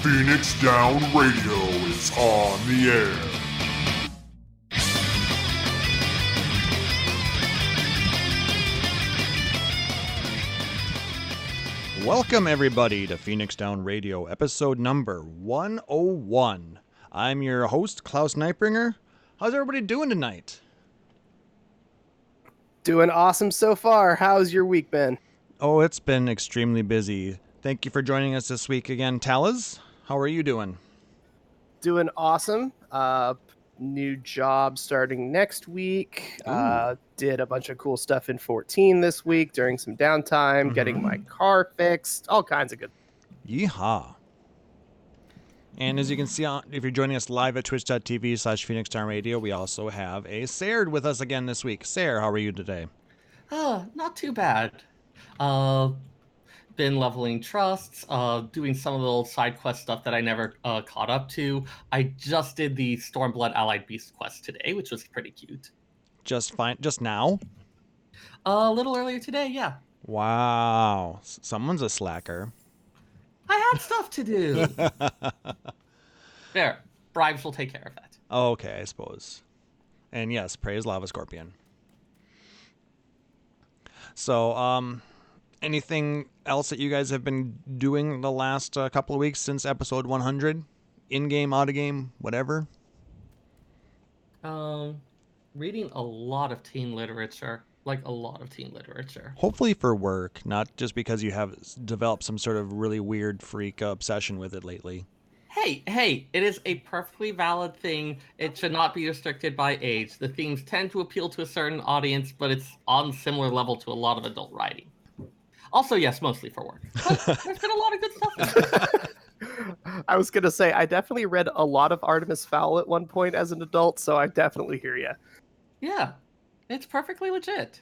Phoenix Down Radio is on the air. Welcome, everybody, to Phoenix Down Radio, episode number 101. I'm your host, Klauss Nightbringer. How's everybody doing tonight? Doing awesome so far. How's your week been? Oh, it's been extremely busy. Thank you for joining us this week again, Taliz. How are you doing? Doing awesome. New job starting next week. Did a bunch of cool stuff in 14 this week during some downtime, getting my car fixed, all kinds of good. Yeehaw. And as you can see, if you're joining us live at twitch.tv/Phoenix Down Radio, we also have a Seyrr with us again this week. Seyrr, how are you today? Not too bad. Been leveling trusts, doing some of the old side quest stuff that I never caught up to. I just did the Stormblood Allied Beast quest today, which was pretty cute. Just fine. Just now? A little earlier today, yeah. Wow. Someone's a slacker. I had stuff to do. There. Bribes will take care of that. Okay, I suppose. And yes, praise Lava Scorpion. So, anything else that you guys have been doing the last couple of weeks since episode 100? In-game, out-of-game, whatever? Reading a lot of teen literature. Like, a lot of teen literature. Hopefully for work, not just because you have developed some sort of really weird freak obsession with it lately. Hey, it is a perfectly valid thing. It should not be restricted by age. The themes tend to appeal to a certain audience, but it's on similar level to a lot of adult writing. Also, yes, mostly for work. But there's been a lot of good stuff in there. I was going to say, I definitely read a lot of Artemis Fowl at one point as an adult, so I definitely hear you. Yeah, it's perfectly legit.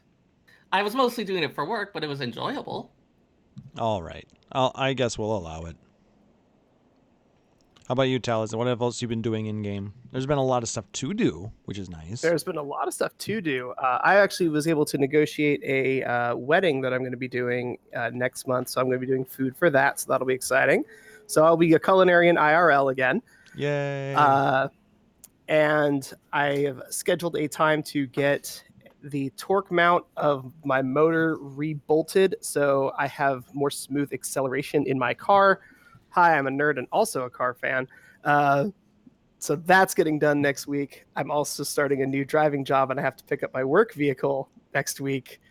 I was mostly doing it for work, but it was enjoyable. All right. I guess we'll allow it. How about you, Taliz? What else have you been doing in-game? There's been a lot of stuff to do, which is nice. There's been a lot of stuff to do. I actually was able to negotiate a wedding that I'm going to be doing next month, so I'm going to be doing food for that, so that'll be exciting. So I'll be a culinarian IRL again. Yay. And I have scheduled a time to get the torque mount of my motor rebolted, so I have more smooth acceleration in my car. Hi, I'm a nerd and also a car fan. So that's getting done next week. I'm also starting a new driving job, and I have to pick up my work vehicle next week.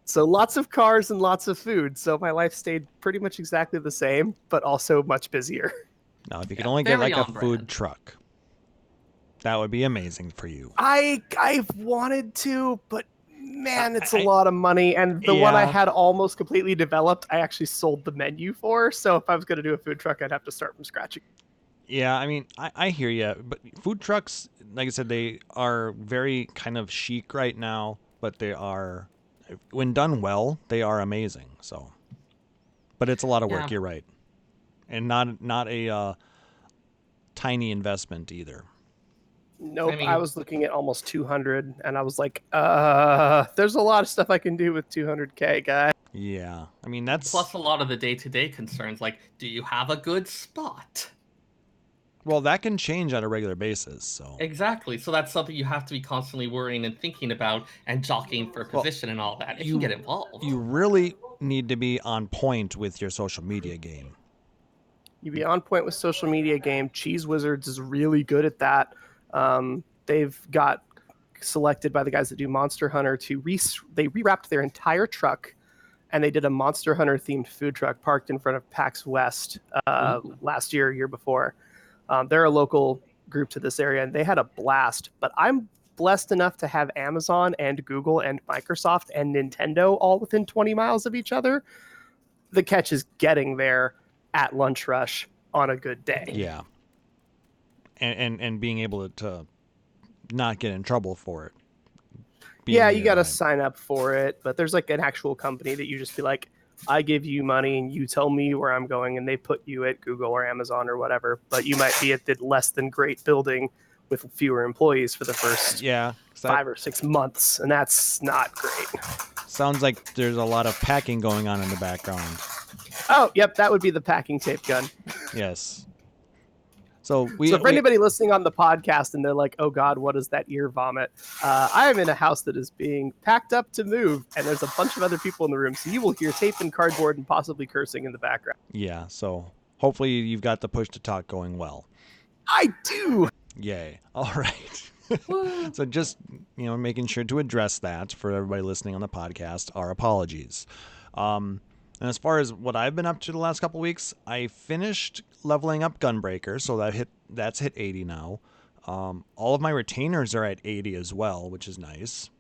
So lots of cars and lots of food. So my life stayed pretty much exactly the same, but also much busier. Now, if you could only get like a food truck, that would be amazing for you. I've wanted to, but man, it's a lot of money. And the one I had almost completely developed, I actually sold the menu for. So if I was going to do a food truck, I'd have to start from scratch. Yeah, I mean, I hear you. But food trucks, like I said, they are very kind of chic right now. But they are, when done well, they are amazing. So, but it's a lot of work. You're right, and not a tiny investment either. Nope, I was looking at almost 200, and I was like, there's a lot of stuff I can do with 200K, guy. Yeah, I mean, that's... Plus a lot of the day-to-day concerns, like, do you have a good spot? Well, that can change on a regular basis, so... Exactly, so that's something you have to be constantly worrying and thinking about, and jockeying for position and all that. It can get involved. You really need to be on point with your social media game. You be on point with social media game. Cheese Wizards is really good at that. They've got selected by the guys that do Monster Hunter to they rewrapped their entire truck, and they did a Monster Hunter themed food truck parked in front of PAX West last year before. They're a local group to this area, and they had a blast. But I'm blessed enough to have Amazon and Google and Microsoft and Nintendo all within 20 miles of each other. The catch is getting there at lunch rush on a good day. Yeah. And being able to not get in trouble for it. Yeah, you got to sign up for it, but there's like an actual company that you just be like, I give you money and you tell me where I'm going, and they put you at Google or Amazon or whatever, but you might be at the less than great building with fewer employees for the first 5 or 6 months, and that's not great. Sounds like there's a lot of packing going on in the background. Oh, yep, that would be the packing tape gun. Yes. So for anybody listening on the podcast and they're like, oh God, what is that ear vomit? I am in a house that is being packed up to move, and there's a bunch of other people in the room. So you will hear tape and cardboard and possibly cursing in the background. Yeah, so hopefully you've got the push to talk going well. I do! Yay. All right. So just, making sure to address that for everybody listening on the podcast, our apologies. And as far as what I've been up to the last couple weeks, I finished leveling up Gunbreaker, so that's hit 80 now. All of my retainers are at 80 as well, which is nice.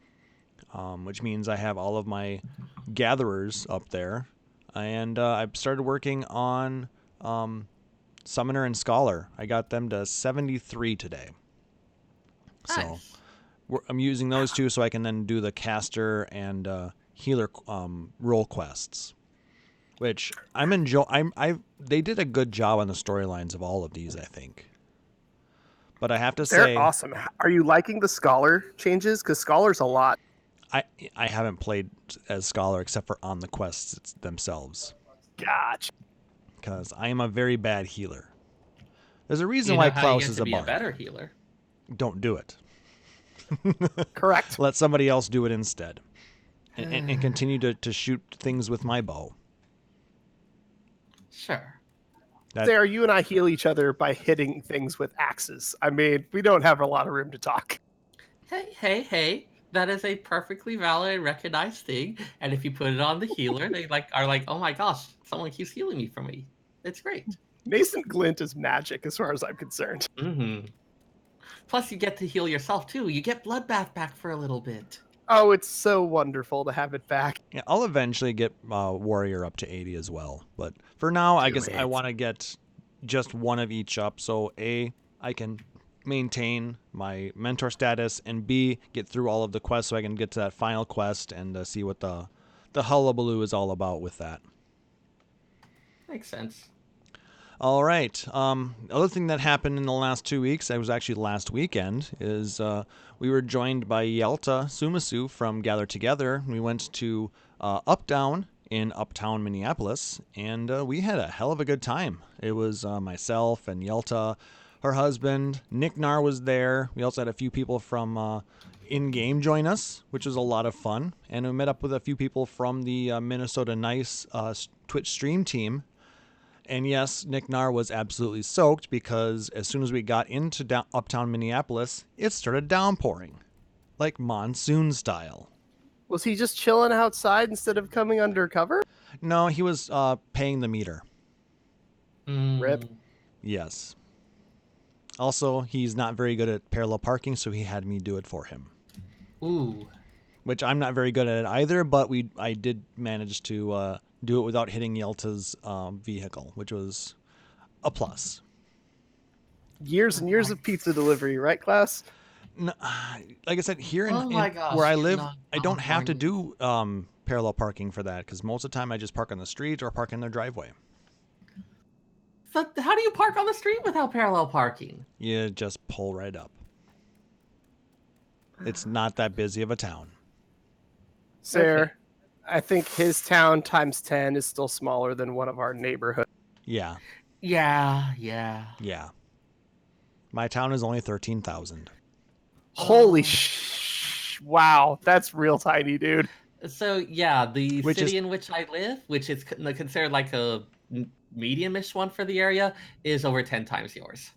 Which means I have all of my gatherers up there. And I've started working on Summoner and Scholar. I got them to 73 today. Nice. So I'm using those two so I can then do the caster and healer role quests. Which I'm enjoying. They did a good job on the storylines of all of these, I think. But I have to say, they're awesome. Are you liking the Scholar changes? Because Scholar's a lot. I haven't played as Scholar except for on the quests themselves. Gotcha. Because I am a very bad healer. There's a reason why Klauss is a bard. A better healer. Don't do it. Correct. Let somebody else do it instead, and continue to shoot things with my bow. Sure. Sarah, you and I heal each other by hitting things with axes. I mean, we don't have a lot of room to talk. Hey. That is a perfectly valid, recognized thing. And if you put it on the healer, they are like, oh my gosh, someone keeps healing me from me. It's great. Nascent Glint is magic as far as I'm concerned. Mm-hmm. Plus, you get to heal yourself too. You get Bloodbath back for a little bit. Oh, it's so wonderful to have it back. Yeah, I'll eventually get Warrior up to 80 as well. But for now, I guess I want to get just one of each up. So A, I can maintain my mentor status, and B, get through all of the quests so I can get to that final quest and see what the hullabaloo is all about with that. Makes sense. All right. Other thing that happened in the last 2 weeks, it was actually last weekend, is we were joined by Yelta Sumasu from Gather Together. We went to Uptown in Uptown, Minneapolis, and we had a hell of a good time. It was myself and Yelta, her husband. Nick Nar was there. We also had a few people from in-game join us, which was a lot of fun. And we met up with a few people from the Minnesota Nice Twitch stream team. And yes, Nick Nar was absolutely soaked because as soon as we got into Uptown Minneapolis, it started downpouring, like monsoon style. Was he just chilling outside instead of coming undercover? No, he was paying the meter. Rip. Yes. Also, he's not very good at parallel parking, so he had me do it for him. Ooh. Which I'm not very good at it either, but I did manage to do it without hitting Yelta's vehicle, which was a plus. Years and years of pizza delivery, right, Klauss? No, like I said, here in gosh, where I live, not I don't have to do parallel parking for that because most of the time I just park on the street or park in their driveway. So how do you park on the street without parallel parking? You just pull right up. It's not that busy of a town. Seyrr, Okay. I think his town times 10 is still smaller than one of our neighborhoods. Yeah. Yeah. My town is only 13,000. Holy wow, that's real tiny, dude. So yeah, the Which city is- in which I live, which is considered like a medium-ish one for the area, is over 10 times yours.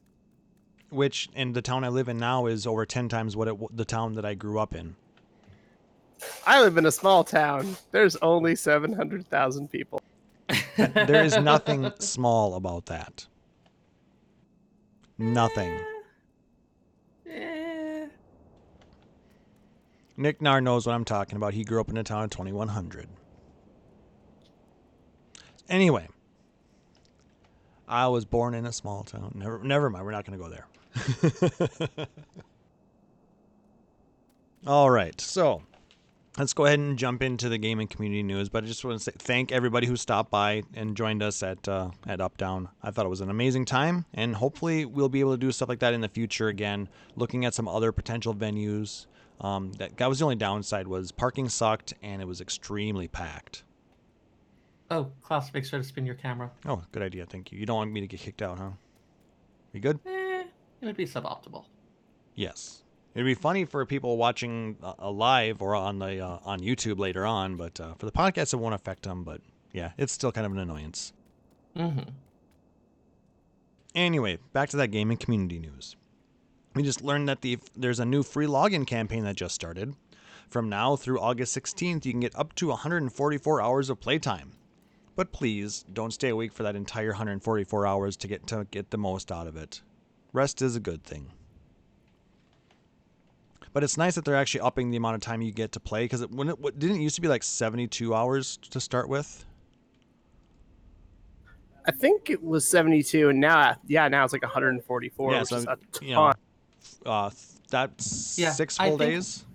Which, in the town I live in now, is over 10 times the town that I grew up in. I live in a small town. There's only 700,000 people. There is nothing small about that. Nothing. Eh. Nick Nar knows what I'm talking about. He grew up in a town of 2,100. Anyway, I was born in a small town. Never mind. We're not going to go there. All right. So let's go ahead and jump into the gaming community news. But I just want to say thank everybody who stopped by and joined us at Uptown. I thought it was an amazing time, and hopefully we'll be able to do stuff like that in the future again. Looking at some other potential venues. That was the only downside was parking sucked and it was extremely packed. Oh, Klauss, make sure to spin your camera. Oh, good idea. Thank you. You don't want me to get kicked out, huh? You good? It'd be suboptimal. Yes. It'd be funny for people watching live or on the on YouTube later on, but for the podcast, it won't affect them. But yeah, it's still kind of an annoyance. Mm-hmm. Anyway, back to that gaming community news. We just learned that there's a new free login campaign that just started. From now through August 16th, you can get up to 144 hours of playtime. But please, don't stay awake for that entire 144 hours to get the most out of it. Rest is a good thing. But it's nice that they're actually upping the amount of time you get to play, because didn't it used to be like 72 hours to start with? I think it was 72, and now it's like 144, Yeah, which so, is a you ton. know, that's Yeah, 6 I full think- days.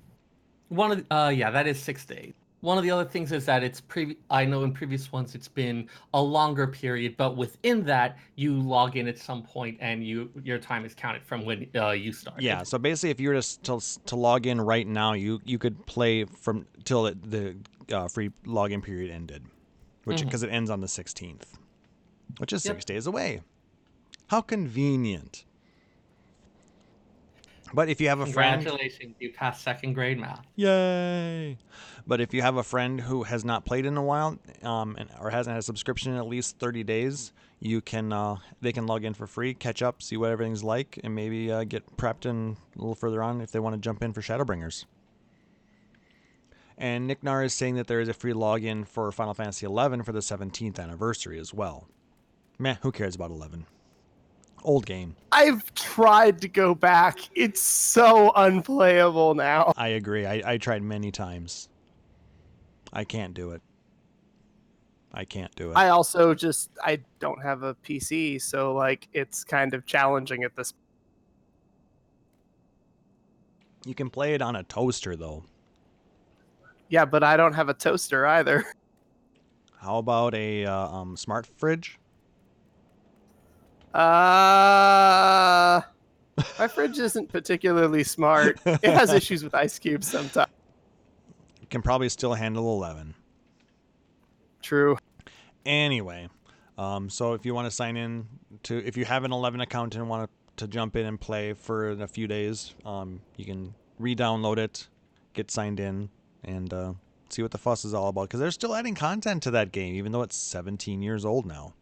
That is 6 days. One of the other things is that I know in previous ones it's been a longer period, but within that you log in at some point and your time is counted from when you started. Yeah, so basically, if you were to log in right now, you could play from till the free login period ended, which because it ends on the 16th, which is 6 days away. How convenient! But if you have a friend, Congratulations, you passed 2nd grade math. yay! But if you have a friend who has not played in a while, or hasn't had a subscription in at least 30 days, they can log in for free, catch up, see what everything's like, and maybe get prepped in a little further on if they want to jump in for Shadowbringers. And Nick Nar is saying that there is a free login for Final Fantasy XI for the 17th anniversary as well. Meh, who cares about 11? Old game. I've tried to go back. It's so unplayable now. I agree. I tried many times. I can't do it. I I also I don't have a PC, so like it's kind of challenging at this. You can play it on a toaster though. Yeah, but I don't have a toaster either. How about a smart fridge? My fridge isn't particularly smart. It has issues with ice cubes sometimes. You can probably still handle 11. True. Anyway, so if you want to sign in if you have an 11 account and want to jump in and play for a few days, you can re-download it, get signed in, and see what the fuss is all about. Because they're still adding content to that game, even though it's 17 years old now.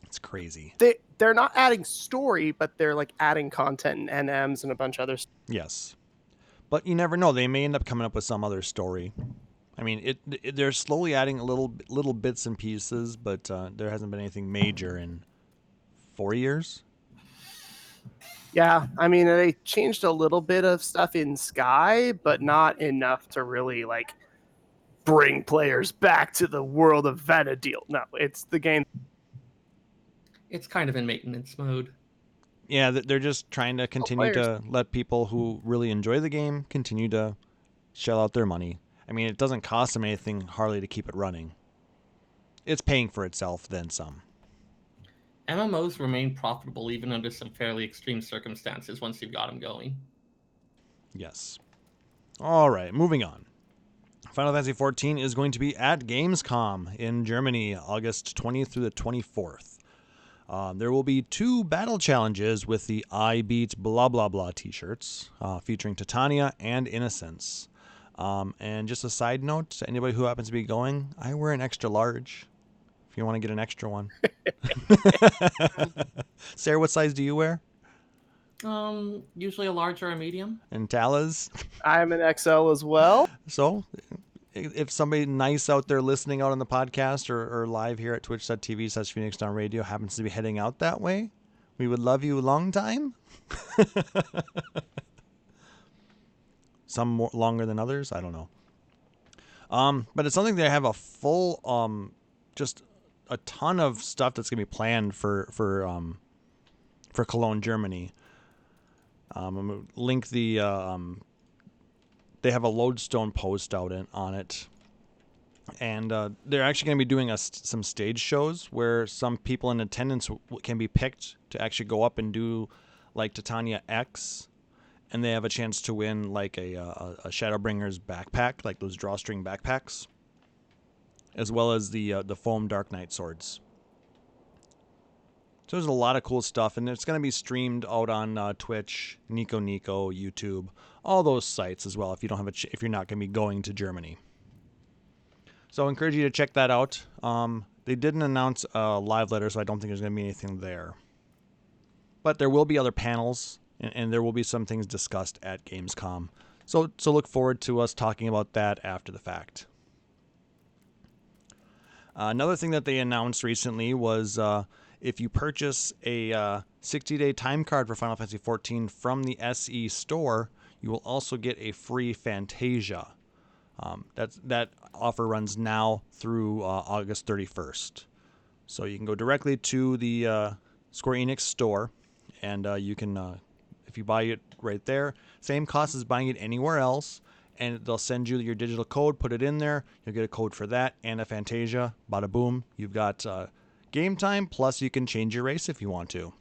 It's crazy. They're not adding story, but they're like adding content and NMs and a bunch of other stuff. Yes, but you never know. They may end up coming up with some other story. I mean, they're slowly adding little bits and pieces, but there hasn't been anything major in 4 years. Yeah, I mean, they changed a little bit of stuff in Sky, but not enough to really like bring players back to the world of Vana'diel. No, it's the game. It's kind of in maintenance mode. Yeah, they're just trying to continue to let people who really enjoy the game continue to shell out their money. I mean, it doesn't cost them anything hardly to keep it running. It's paying for itself, then some. MMOs remain profitable even under some fairly extreme circumstances once you've got them going. Yes. All right, moving on. Final Fantasy XIV is going to be at Gamescom in Germany, August 20th through the 24th. There will be 2 battle challenges with the I Beat Blah Blah Blah t-shirts, featuring Titania and Innocence. And just a side note, to anybody who happens to be going, I wear an extra large, if you want to get an extra one. Sarah, what size do you wear? Usually a large or a medium. And Taliz? I'm an XL as well. So, if somebody nice out there listening out on the podcast or live here at twitch.tv/PhoenixDownRadio happens to be heading out that way, we would love you a long time. Some more longer than others, I don't know. But it's something they have a full, just a ton of stuff that's gonna be planned for Cologne, Germany. I'm gonna link the. They have a lodestone post out on it, and they're actually going to be doing some stage shows where some people in attendance can be picked to actually go up and do like Titania X, and they have a chance to win like a Shadowbringers backpack, like those drawstring backpacks, as well as the foam Dark Knight swords. So there's a lot of cool stuff, and it's going to be streamed out on Twitch, Nico, YouTube, all those sites as well. If you don't have if you're not going to be going to Germany, so I encourage you to check that out. They didn't announce a live letter, so I don't think there's going to be anything there. But there will be other panels, and there will be some things discussed at Gamescom. So look forward to us talking about that after the fact. Another thing that they announced recently was if you purchase a 60-day time card for Final Fantasy XIV from the SE store, you will also get a free Fantasia. That offer runs now through August 31st. So you can go directly to the Square Enix store, and you can, if you buy it right there, same cost as buying it anywhere else, and they'll send you your digital code, put it in there, you'll get a code for that and a Fantasia. Bada boom, you've got game time, plus you can change your race if you want to.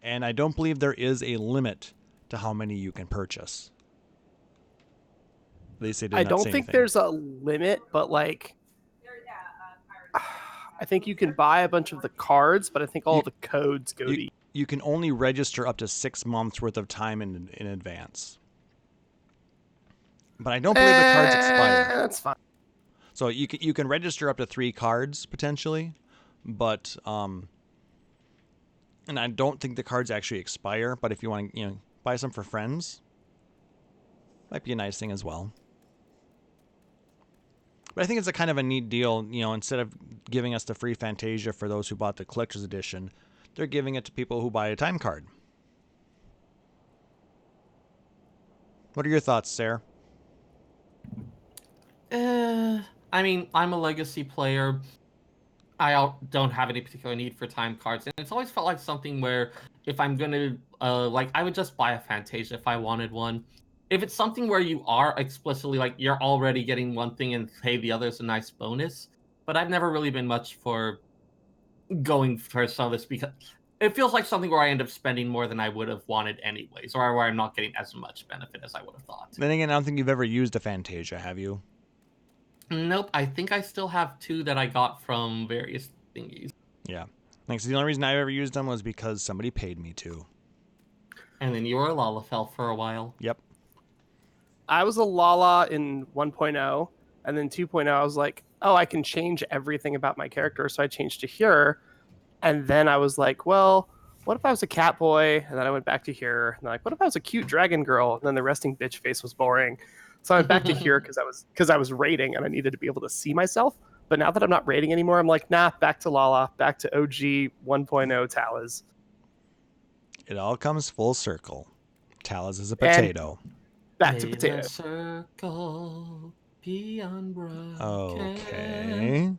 And I don't believe there is a limit to how many you can purchase. I don't think there's a limit, but like, I think you can buy a bunch of the cards, but I think all the codes go to you. You can only register up to 6 months worth of time in advance. But I don't believe the cards expire. That's fine. So you can register up to 3 cards potentially, but and I don't think the cards actually expire. But if you want to buy some for friends, might be a nice thing as well. But I think it's a kind of a neat deal. Instead of giving us the free Fantasia for those who bought the collector's edition, they're giving it to people who buy a time card. What are your thoughts, Seyrr? I mean, I'm a legacy player. I don't have any particular need for time cards, and it's always felt like something where if I'm gonna I would just buy a Fantasia if I wanted one. If it's something where you are explicitly you're already getting one thing and hey, the other's a nice bonus, but I've never really been much for going for some of this because it feels like something where I end up spending more than I would have wanted anyways, or where I'm not getting as much benefit as I would have thought. Then again, I don't think you've ever used a Fantasia, have you? Nope, I think I still have 2 that I got from various thingies. Yeah. Thanks. The only reason I ever used them was because somebody paid me to. And then you were a Lalafell for a while. Yep. I was a Lala in 1.0, and then 2.0 I was like, oh, I can change everything about my character, so I changed to Seyrr, and then I was like, well, what if I was a cat boy? And then I went back to Seyrr, and what if I was a cute dragon girl? And then the resting bitch face was boring. So I went back to Seyrr because I was raiding and I needed to be able to see myself. But now that I'm not raiding anymore, I'm like, nah, back to Lala, back to OG 1.0 Taliz. It all comes full circle. Taliz is a potato. Back to potato. Circle beyond broken. Okay.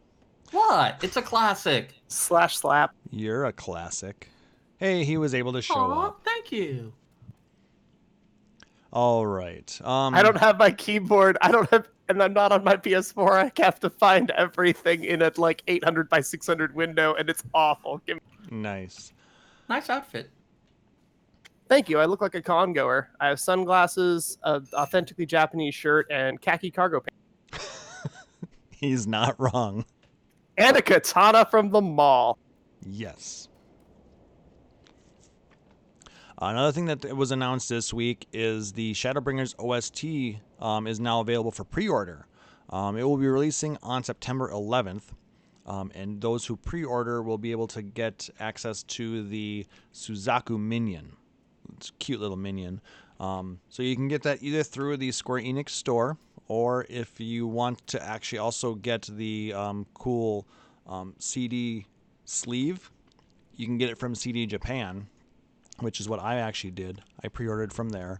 What? It's a classic. /slap. You're a classic. Hey, he was able to show up. Thank you. All right. I don't have my keyboard. And I'm not on my PS4. I have to find everything in a 800 by 600 window, and it's awful. Nice. Nice outfit. Thank you. I look like a con goer. I have sunglasses, an authentically Japanese shirt, and khaki cargo pants. He's not wrong. And a katana from the mall. Yes. Another thing that was announced this week is the Shadowbringers OST is now available for pre-order. It will be releasing on September 11th, and those who pre-order will be able to get access to the Suzaku minion. It's a cute little minion. So you can get that either through the Square Enix store, or if you want to actually also get the cool CD sleeve, you can get it from CD Japan, which is what I actually did. I pre-ordered from there.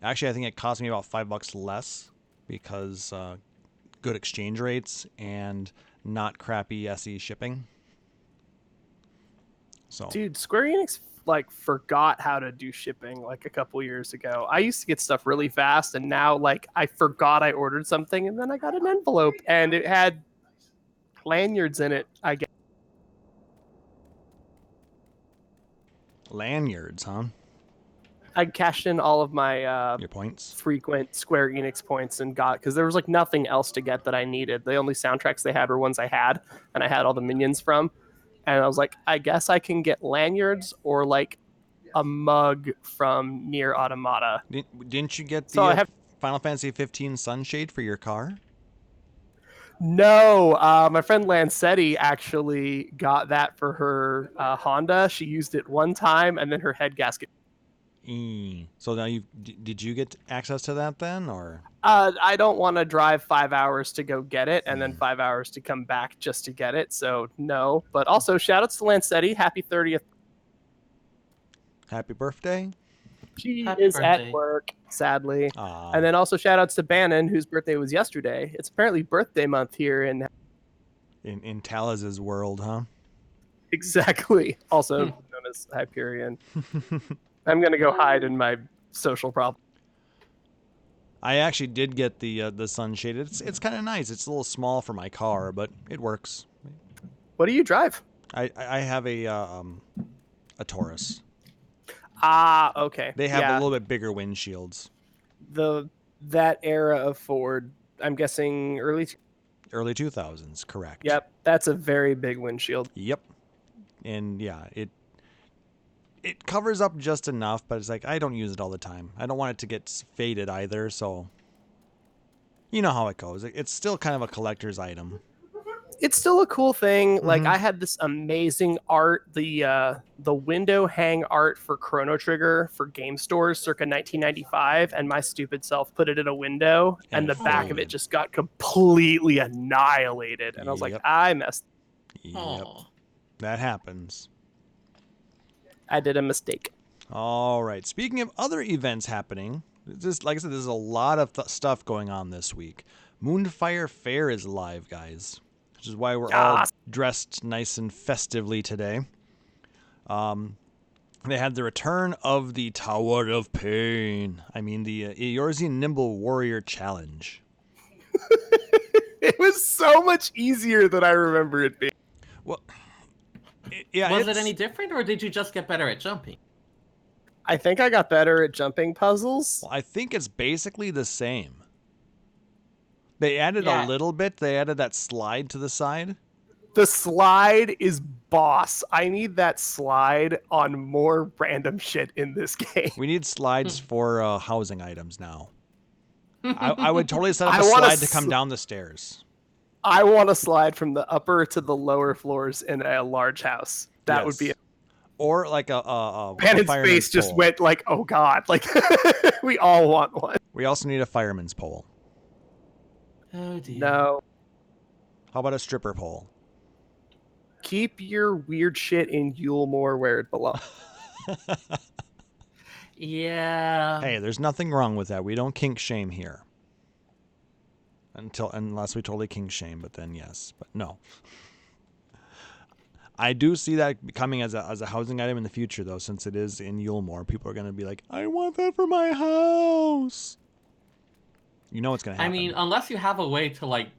Actually, I think it cost me about $5 less because good exchange rates and not crappy SE shipping. So, dude, Square Enix forgot how to do shipping a couple years ago. I used to get stuff really fast, and now I forgot I ordered something, and then I got an envelope, and it had lanyards in it. I guess. Lanyards, huh? I cashed in all of my your points, frequent Square Enix points, and got, because there was nothing else to get that I needed. The only soundtracks they had were ones I had, and I had all the minions from. And I was like, I guess I can get lanyards or like a mug from Nier Automata. Didn't you get So I the have Final Fantasy 15 sunshade for your car? no. My friend Lancetti actually got that for her Honda. She used it one time, and then her head gasket. So now did you get access to that then, or? I don't want to drive 5 hours to go get it, and then 5 hours to come back just to get it. So no. But also, shout outs to Lancetti. Happy 30th. Happy birthday. She Happy is birthday. at work, sadly. Aw. And then also shout outs to Bannon, whose birthday was yesterday. It's apparently birthday month here in In Taliz's world, huh? exactly. Also known as Hyperion. I'm gonna go hide in my social problem. I actually did get the sunshade. It's kind of nice. It's a little small for my car, but it works. What do you drive? I have a Taurus. Ah, okay. They have yeah, a little bit bigger windshields. that era of Ford. I'm guessing early. Early 2000s, correct. Yep, that's a very big windshield. Yep. And yeah, it covers up just enough, but it's like I don't use it all the time. I don't want it to get faded either, so you know how it goes. It's still kind of a collector's item. It's still a cool thing. Like Mhm. I had this amazing art, the window hang art for Chrono Trigger for game stores circa 1995, and my stupid self put it in a window, and the it back of it faded. just got completely annihilated. And I was like, Yep. I messed. Yep. Aw. That happens. I did a mistake. All right. Speaking of other events happening, just like I said, there's a lot of stuff going on this week. Moonfire Fair is live, guys, which is why we're all Yes. dressed nice and festively today. They had the return of the Tower of Pain. I mean, the Eorzean Nimble Warrior Challenge. It was so much easier than I remember it being. Well, yeah. Was it any different, or did you just get better at jumping? I think I got better at jumping puzzles. Well, I think it's basically the same. They added Yeah. a little bit. They added that slide to the side. The slide is boss. I need that slide on more random shit in this game. We need slides for housing items now. I would totally set up I a wanna slide to come down the stairs. I want to slide from the upper to the lower floors in a large house. That would be Yes. it. Or like a Bannon's fireman's face just pole. went like, oh god. Like, we all want one. We also need a fireman's pole. Oh dear. No. How about a stripper pole? Keep your weird shit in Yulemore where it belongs. Yeah. Hey, there's nothing wrong with that. We don't kink shame here. Unless we totally kink shame, but then yes, but no. I do see that becoming as a housing item in the future, though, since it is in Yulemore. People are going to be like, I want that for my house. You know what's going to I happen. mean, unless you have a way to like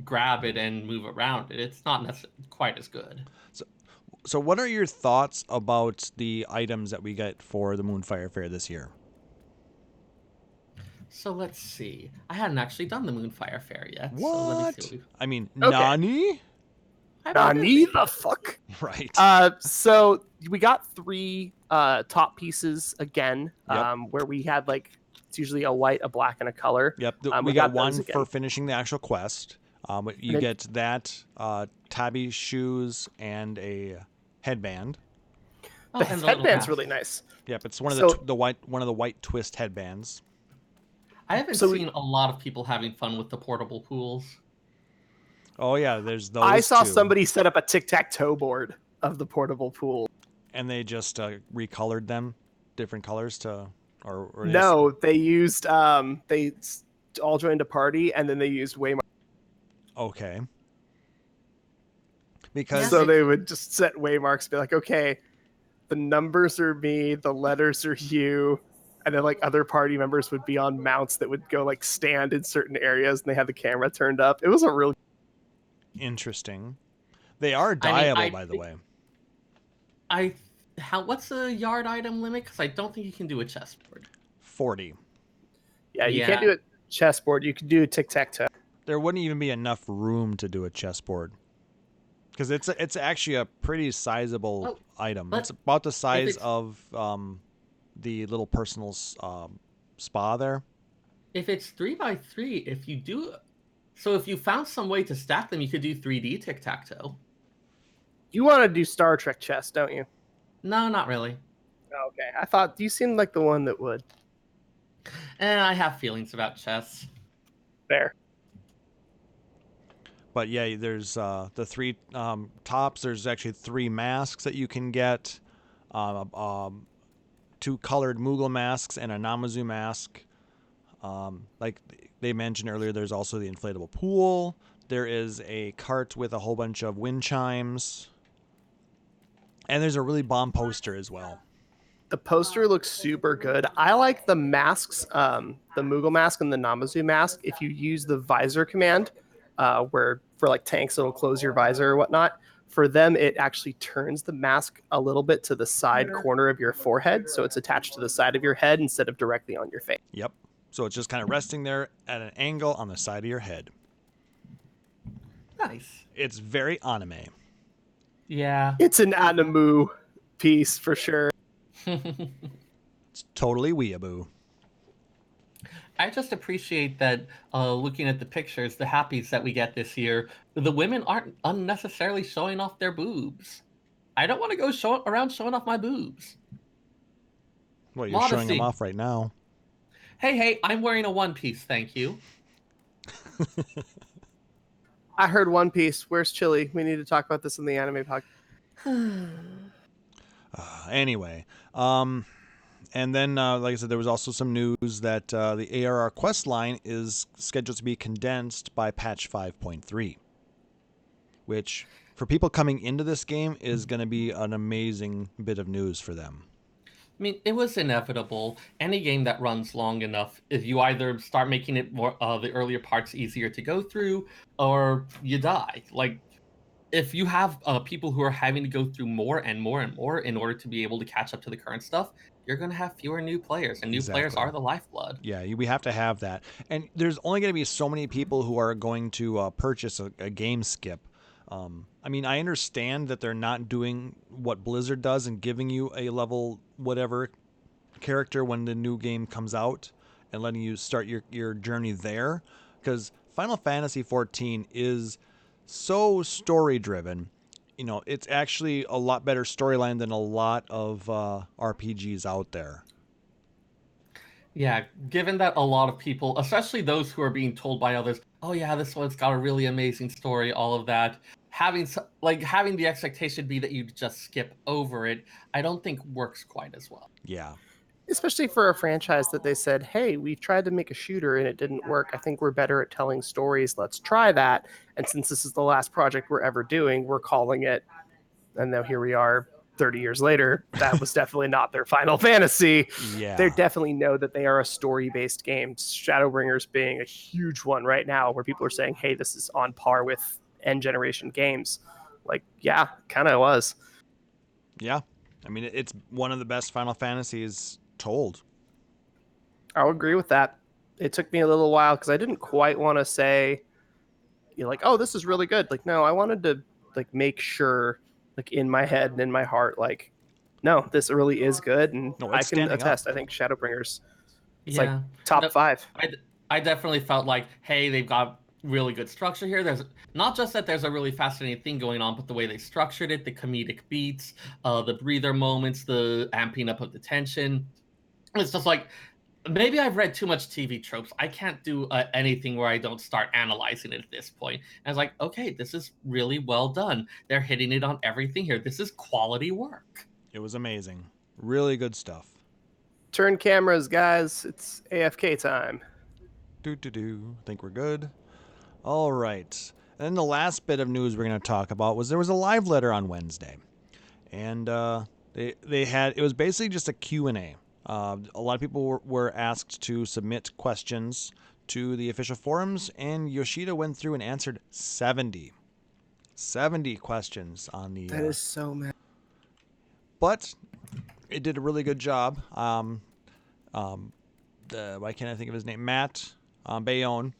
grab it and move around it, it's not quite as good. So what are your thoughts about the items that we get for the Moonfire Fair this year? So let's see. I hadn't actually done the Moonfire Fair yet. What? So let me see. I mean, Okay. Nani? Nani the fuck? Right. So we got 3 top pieces again, Yep. where we had like, it's usually a white, a black, and a color. Yep. we We got got one those again. for finishing the actual quest. But you then- get that, tabby shoes, and a headband. Oh, The and the little headband's hat. really nice. Yep, it's one of So- the white twist headbands. I haven't So seen a lot of people having fun with the portable pools. Oh yeah, there's those. I saw two. somebody set up a tic-tac-toe board of the portable pool. and they just recolored them different colors to, or No, they used they all joined a party and then they used Waymark. okay. Because So they would just set waymarks, be like, okay, the numbers are me, the letters are you, and then like other party members would be on mounts that would go like stand in certain areas, and they had the camera turned up. It was a real interesting. They are I dyeable, mean, by the way. What's the yard item limit? Because I don't think you can do a chessboard. 40. yeah. You Yeah. can't do it chessboard. You can do tic tac toe. There wouldn't even be enough room to do a chessboard. Because it's actually a pretty sizable item. but It's about the size it's- of the little personal spa there. If it's 3x3, if you found some way to stack them, you could do 3D tic-tac-toe. You want to do Star Trek chess, don't you? No, not really. Okay, I thought you seemed like the one that would. And I have feelings about chess. Fair. But yeah, there's the three tops. There's actually 3 masks that you can get. 2 colored Moogle masks and a Namazu mask. Like they mentioned earlier, there's also the inflatable pool. There is a cart with a whole bunch of wind chimes. And there's a really bomb poster as well. The poster looks super good. I like the masks, the Moogle mask and the Namazu mask. If you use the visor command, where for like tanks it'll close your visor or whatnot. For them, it actually turns the mask a little bit to the side corner of your forehead, so it's attached to the side of your head instead of directly on your face. Yep. So it's just kind of resting there at an angle on the side of your head. Nice. It's very anime. Yeah. It's an animu piece for sure. It's totally weeaboo. I just appreciate that looking at the pictures, the happies that we get this year, the women aren't unnecessarily showing off their boobs. I don't want to go around showing off my boobs. Well, you're showing them Modesty. off right now. Hey, I'm wearing a one piece, thank you. I heard One Piece. Where's Chili? We need to talk about this in the anime podcast. Anyway, and then, like I said, there was also some news that the ARR quest line is scheduled to be condensed by patch 5.3, which, for people coming into this game, is going to be an amazing bit of news for them. I mean, it was inevitable. Any game that runs long enough, if you either start making it more the earlier parts easier to go through, or you die. Like, if you have people who are having to go through more and more and more in order to be able to catch up to the current stuff, you're going to have fewer new players, and new players are the lifeblood. Yeah, we have to have that. And there's only going to be so many people who are going to purchase a game skip. I mean, I understand that they're not doing what Blizzard does and giving you a level whatever character when the new game comes out and letting you start your journey there, because Final Fantasy XIV is so story driven. You know, it's actually a lot better storyline than a lot of RPGs out there. Yeah, given that a lot of people, especially those who are being told by others, oh yeah, this one's got a really amazing story, all of that, having the expectation be that you just skip over it, I don't think works quite as well. Yeah. Especially for a franchise that they said, hey, we tried to make a shooter and it didn't work. I think we're better at telling stories. Let's try that. And since this is the last project we're ever doing, we're calling it. And now here we are 30 years later. That was definitely not their Final Fantasy. Yeah. They definitely know that they are a story-based game. Shadowbringers being a huge one right now where people are saying, hey, this is on par with end generation games. Like, yeah, kind of was. Yeah. I mean, it's one of the best Final Fantasies told. I'll agree with that. It took me a little while because I didn't quite want to say, you know, like, oh, this is really good. Like, no, I wanted to like make sure, like in my head and in my heart, like, no, this really is good, and No, I it's can standing attest. up. I think Shadowbringers, it's Yeah. like top 5. I definitely felt like, hey, they've got really good structure here. There's not just that there's a really fascinating thing going on, but the way they structured it, the comedic beats, the breather moments, the amping up of the tension. It's just like, maybe I've read too much TV tropes. I can't do anything where I don't start analyzing it at this point. And I was like, okay, this is really well done. They're hitting it on everything here. This is quality work. It was amazing. Really good stuff. Turn cameras, guys. It's AFK time. I think we're good. All right. And then the last bit of news we're going to talk about was there was a live letter on Wednesday. And they had, it was basically just a Q&A. A lot of people were asked to submit questions to the official forums, and Yoshida went through and answered 70 questions on the... That is so mad. But it did a really good job. Why can't I think of his name? Matt Bayonne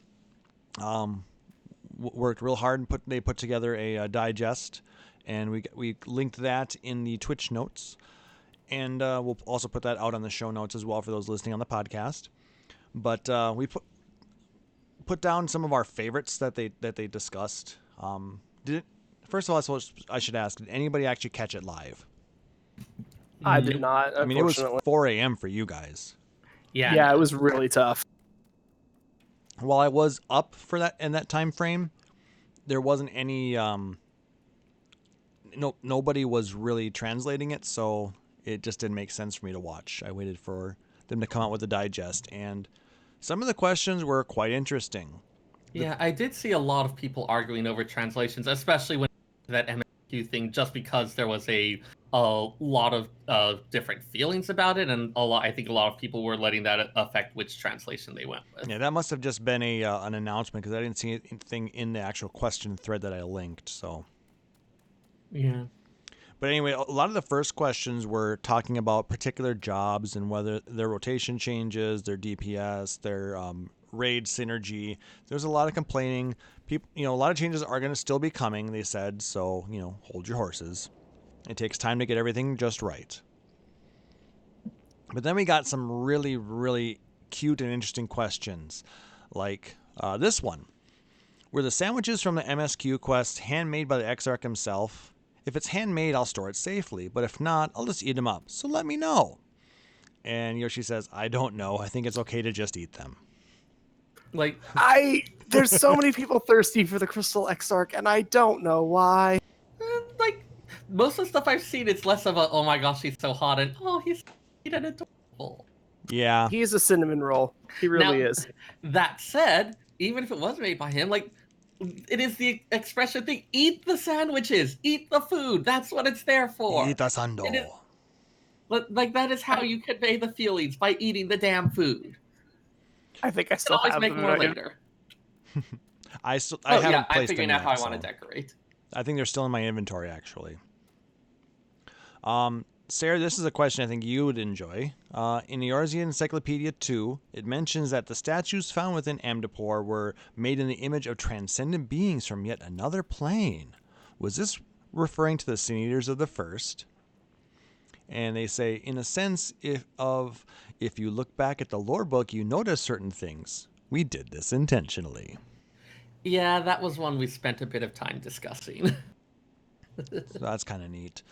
worked real hard and they put together a digest, and we linked that in the Twitch notes, and we'll also put that out on the show notes as well for those listening on the podcast. But we put down some of our favorites that they discussed. First of all, I should ask, did anybody actually catch it live? I did not. I mean, it was 4 a.m. for you guys. Yeah, it was really tough. While I was up for that in that time frame, there wasn't any. Nobody was really translating it, so it just didn't make sense for me to watch. I waited for them to come out with a digest, and some of the questions were quite interesting. Yeah, I did see a lot of people arguing over translations, especially when that MSQ thing, just because there was a lot of different feelings about it, and I think a lot of people were letting that affect which translation they went with. Yeah, that must have just been an announcement, because I didn't see anything in the actual question thread that I linked. So yeah. But anyway, a lot of the first questions were talking about particular jobs and whether their rotation changes, their DPS, their raid synergy. There's a lot of complaining. People, a lot of changes are going to still be coming, they said. So, hold your horses. It takes time to get everything just right. But then we got some really, really cute and interesting questions, like this one. Were the sandwiches from the MSQ quest handmade by the Exarch himself? If it's handmade, I'll store it safely, but if not, I'll just eat them up. So let me know. And Yoshi says, I don't know. I think it's okay to just eat them. There's so many people thirsty for the Crystal Exarch, and I don't know why. Most of the stuff I've seen, it's less of a, oh my gosh, he's so hot, and oh, he's sweet and adorable. Yeah. He's a cinnamon roll. He really is. That said, even if it was made by him, it is the expression thing. Eat the sandwiches. Eat the food. That's what it's there for. Eat the sando. That is how you convey the feelings, by eating the damn food. I think I still always have make them more right. later. I haven't placed I'm figuring them out how yet, I want to decorate. I think they're still in my inventory, actually. Seyrr, this is a question I think you would enjoy. In the Eorzean Encyclopedia 2, it mentions that the statues found within Amdapor were made in the image of transcendent beings from yet another plane. Was this referring to the Sin Eaters of the First? And they say, in a sense, if you look back at the lore book, you notice certain things. We did this intentionally. Yeah, that was one we spent a bit of time discussing. So that's kind of neat.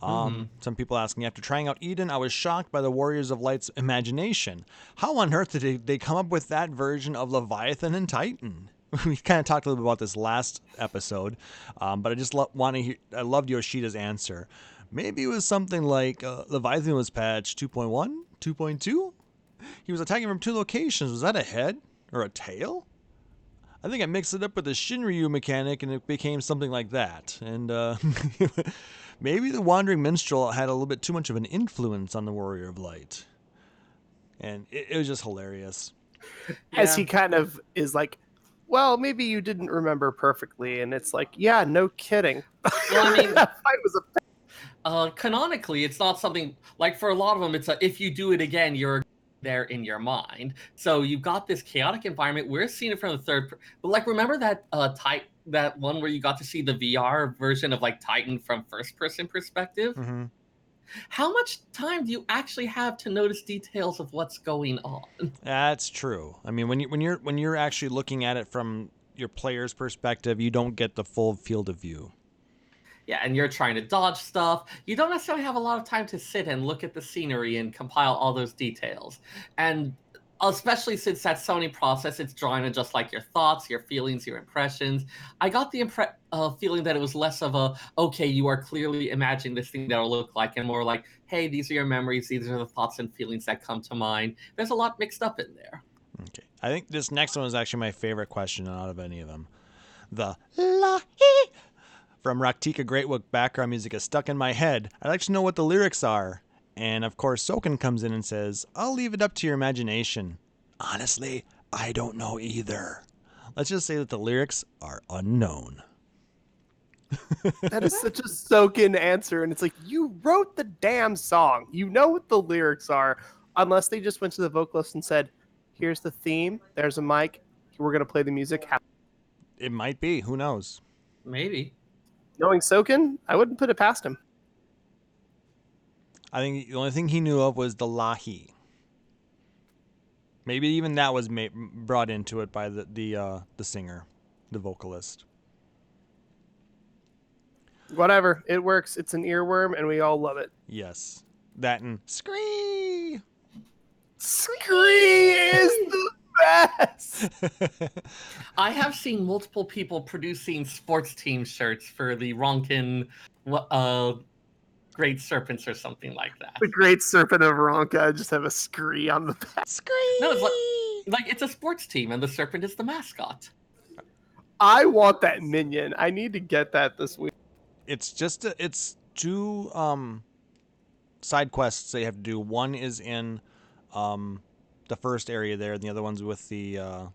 Some people asking, after trying out Eden, I was shocked by the Warriors of Light's imagination. How on earth did they come up with that version of Leviathan and Titan? We kind of talked a little bit about this last episode, but I just want to hear. I loved Yoshida's answer. Maybe it was something like Leviathan was patch 2.1, 2.2. He was attacking from 2 locations. Was that a head or a tail? I think I mixed it up with the Shinryu mechanic, and it became something like that. And maybe the Wandering Minstrel had a little bit too much of an influence on the Warrior of Light. And it was just hilarious. As he kind of is like, well, maybe you didn't remember perfectly. And it's like, yeah, no kidding. Well, I mean, that fight was canonically, it's not something, for a lot of them, it's if you do it again, you're there in your mind. So you've got this chaotic environment. We're seeing it from the third, but remember that that one where you got to see the VR version of Titan from first person perspective? Mm-hmm. How much time do you actually have to notice details of what's going on? That's true. I mean, when you're actually looking at it from your player's perspective, you don't get the full field of view. Yeah, and you're trying to dodge stuff. You don't necessarily have a lot of time to sit and look at the scenery and compile all those details. And especially since that Sony process, it's drawing on just your thoughts, your feelings, your impressions. I got the feeling that it was less of a, okay, you are clearly imagining this thing that'll look like, and more like, hey, these are your memories, these are the thoughts and feelings that come to mind. There's a lot mixed up in there. Okay. I think this next one is actually my favorite question out of any of them. The la-hee from Rak'Tika Greatwood background music is stuck in my head. I'd like to know what the lyrics are. And of course, Soken comes in and says, I'll leave it up to your imagination. Honestly, I don't know either. Let's just say that the lyrics are unknown. That is such a Soken answer. And it's like, you wrote the damn song. You know what the lyrics are. Unless they just went to the vocalist and said, here's the theme. There's a mic. We're going to play the music. It might be. Who knows? Maybe. Knowing Soken, I wouldn't put it past him. I think the only thing he knew of was the Lahi. Maybe even that was brought into it by the singer, the vocalist. Whatever, it works. It's an earworm, and we all love it. Yes, that and Scree. Scree is the best. I have seen multiple people producing sports team shirts for the Ronkin Great Serpents or something like that. The Great Serpent of Ronka just have a Scree on the back. Scree. No, it's like it's a sports team, and the serpent is the mascot. I want that minion. I need to get that this week. It's just it's two side quests they have to do. One is in the first area there, and the other one's with the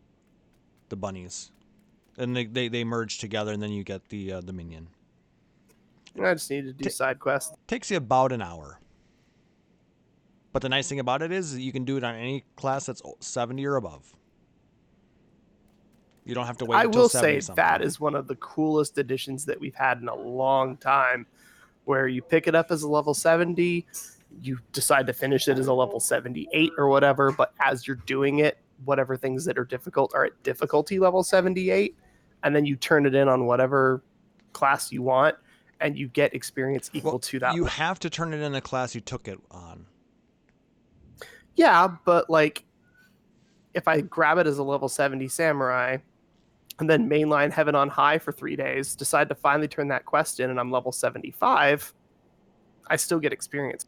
bunnies. And they merge together, and then you get the minion. I just need to do side quests. Takes you about an hour. But the nice thing about it is you can do it on any class that's 70 or above. You don't have to wait until 70 I will say something. that is one of the coolest additions that we've had in a long time, where you pick it up as a level 70, you decide to finish it as a level 78 or whatever, but as you're doing it, whatever things that are difficult are at difficulty level 78, and then you turn it in on whatever class you want, and you get experience equal to that. You have to turn it in a class you took it on. Yeah, but like, if I grab it as a level 70 samurai, and then mainline Heaven on High for 3 days, decide to finally turn that quest in, and I'm level 75, I still get experience.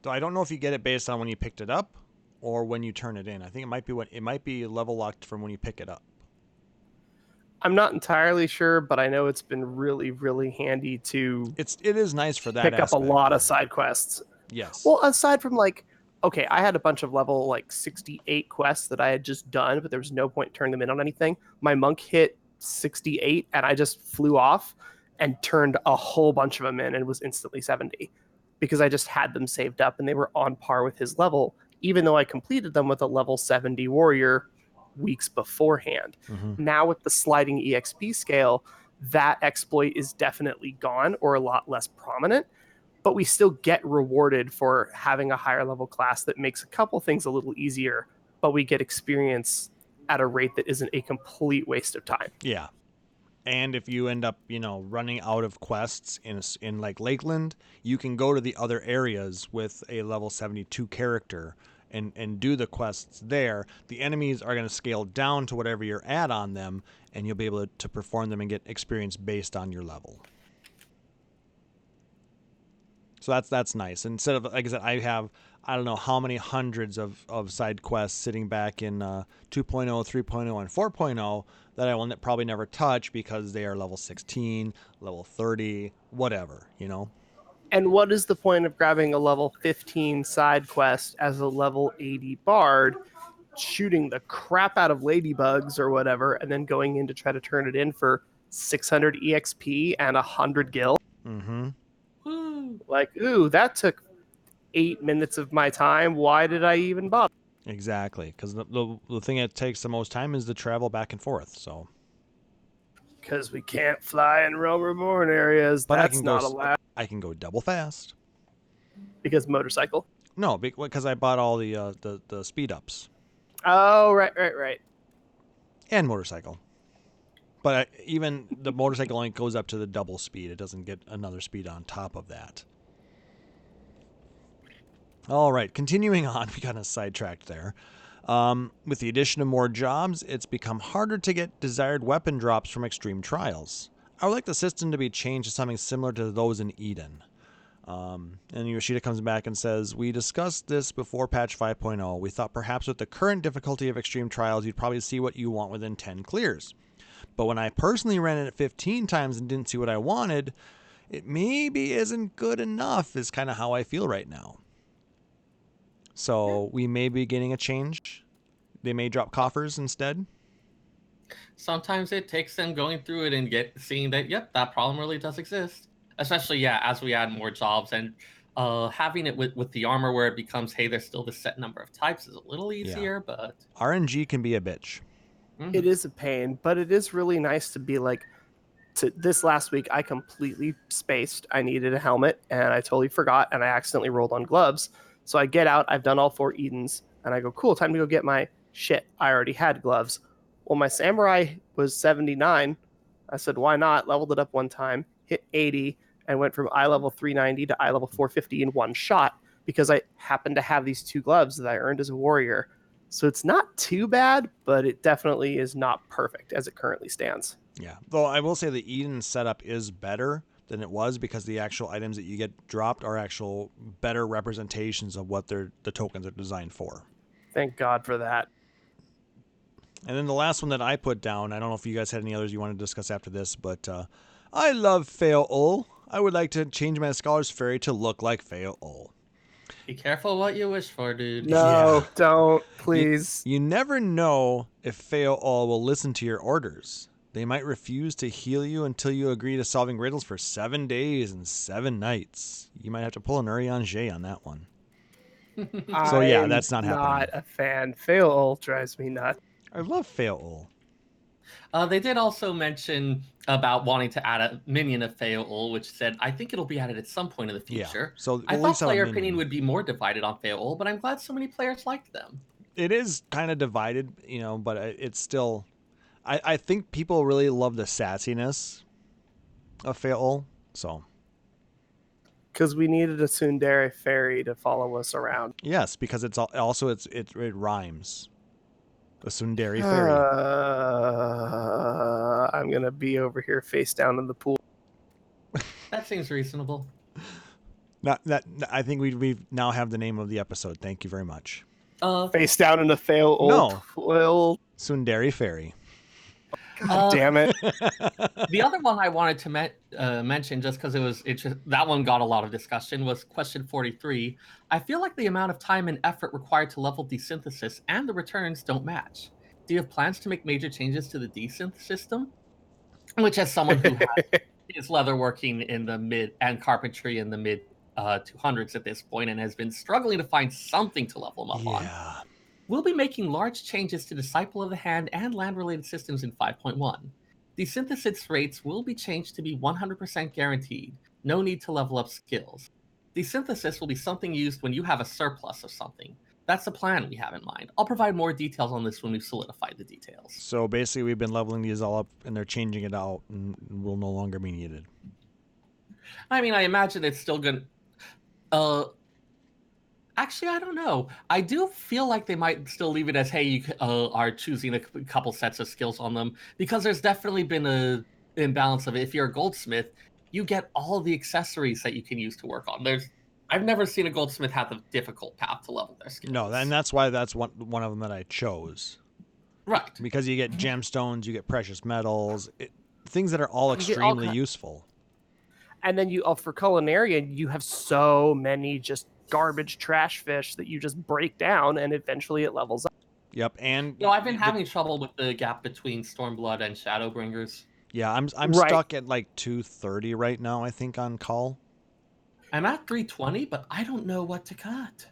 So I don't know if you get it based on when you picked it up or when you turn it in. I think it might be level locked from when you pick it up. I'm not entirely sure, but I know it's been really, really handy to It is nice for that pick up a aspect. lot of side quests. Yes. Well, aside from like, okay, I had a bunch of level like 68 quests that I had just done, but there was no point turning them in on anything. My monk hit 68 and I just flew off and turned a whole bunch of them in and was instantly 70 because I just had them saved up and they were on par with his level, even though I completed them with a level 70 warrior weeks beforehand. Mm-hmm. Now with the sliding EXP scale, that exploit is definitely gone or a lot less prominent, but we still get rewarded for having a higher level class that makes a couple things a little easier, but we get experience at a rate that isn't a complete waste of time. Yeah. And if you end up, running out of quests in like Lakeland, you can go to the other areas with a level 72 character and do the quests there. The enemies are going to scale down to whatever you're at on them, and you'll be able to perform them and get experience based on your level. So that's nice. Instead of, like I said, I don't know how many hundreds of side quests sitting back in 2.0, 3.0, and 4.0 that I will probably never touch because they are level 16, level 30, whatever, And what is the point of grabbing a level 15 side quest as a level 80 bard, shooting the crap out of ladybugs or whatever, and then going in to try to turn it in for 600 EXP and 100 gil? Mm-hmm. Like, ooh, that took 8 minutes of my time. Why did I even bother? Exactly, because the thing that takes the most time is the travel back and forth. So, because we can't fly in Realm Reborn areas, but that's not allowed. I can go double fast. Because motorcycle? No, because I bought all the speed ups. Oh, right. And motorcycle. But even the motorcycle only goes up to the double speed. It doesn't get another speed on top of that. All right, continuing on. We got sidetracked there. With the addition of more jobs, it's become harder to get desired weapon drops from extreme trials. I would like the system to be changed to something similar to those in Eden. And Yoshida comes back and says, we discussed this before patch 5.0. We thought perhaps with the current difficulty of extreme trials, you'd probably see what you want within 10 clears. But when I personally ran it 15 times and didn't see what I wanted, it maybe isn't good enough is kind of how I feel right now. So we may be getting a change. They may drop coffers instead. Sometimes it takes them going through it and seeing that, yep, that problem really does exist. Especially, as we add more jobs and having it with the armor where it becomes, hey, there's still the set number of types is a little easier, but... RNG can be a bitch. It is a pain, but it is really nice to be like, this last week, I completely spaced. I needed a helmet, and I totally forgot, and I accidentally rolled on gloves. So I get out, I've done all 4 Edens, and I go, cool, time to go get my shit. I already had gloves. Well, my samurai was 79. I said, why not? Leveled it up one time, hit 80, and went from eye level 390 to eye level 450 in one shot because I happened to have these 2 gloves that I earned as a warrior. So it's not too bad, but it definitely is not perfect as it currently stands. Yeah, though I will say the Eden setup is better than it was because the actual items that you get dropped are actual better representations of what the tokens are designed for. Thank God for that. And then the last one that I put down, I don't know if you guys had any others you want to discuss after this, but I love Feol. I would like to change my Scholar's Fairy to look like Feol. Be careful what you wish for, dude. No, don't, please. You never know if Feol will listen to your orders. They might refuse to heal you until you agree to solving riddles for 7 days and 7 nights. You might have to pull an Urianger on that one. So yeah, that's not happening. I'm not a fan. Feol drives me nuts. I love Feol. They did also mention about wanting to add a minion of Feol, which said, I think it'll be added at some point in the future. Yeah, so I at thought least have a player minion. opinion would be more divided on Feol, but I'm glad so many players liked them. It is kind of divided, but it's still... I think people really love the sassiness of Feol, so... Because we needed a Tsundere fairy to follow us around. Yes, because it rhymes. The Tsundere fairy. I'm going to be over here face down in the pool. That seems reasonable. I think we now have the name of the episode. Thank you very much. Face down in the Feol. No. Well, Tsundere fairy. God damn it. The other one I wanted to mention, just because that one got a lot of discussion, was question 43. I feel like the amount of time and effort required to level desynthesis and the returns don't match. Do you have plans to make major changes to the desynth system? Which, as someone who is leatherworking in the mid and carpentry in the mid 200s at this point and has been struggling to find something to level them up on. We'll be making large changes to Disciple of the Hand and land-related systems in 5.1. The synthesis rates will be changed to be 100% guaranteed. No need to level up skills. The synthesis will be something used when you have a surplus of something. That's the plan we have in mind. I'll provide more details on this when we've solidified the details. So basically we've been leveling these all up and they're changing it out and will no longer be needed. I mean, I imagine it's still going to... Actually, I don't know. I do feel like they might still leave it as, hey, you are choosing a couple sets of skills on them, because there's definitely been a imbalance of it. If you're a goldsmith, you get all the accessories that you can use to work on. I've never seen a goldsmith have the difficult path to level their skills. No, and that's why that's one of them that I chose. Right. Because you get gemstones, you get precious metals, things that are all extremely useful. And then for Culinarian, you have so many just garbage trash fish that you just break down and eventually it levels up. Yep, and I've been having trouble with the gap between Stormblood and Shadowbringers. Yeah, I'm stuck at like 230 right now, I think, on Call. I'm at 320, but I don't know what to cut.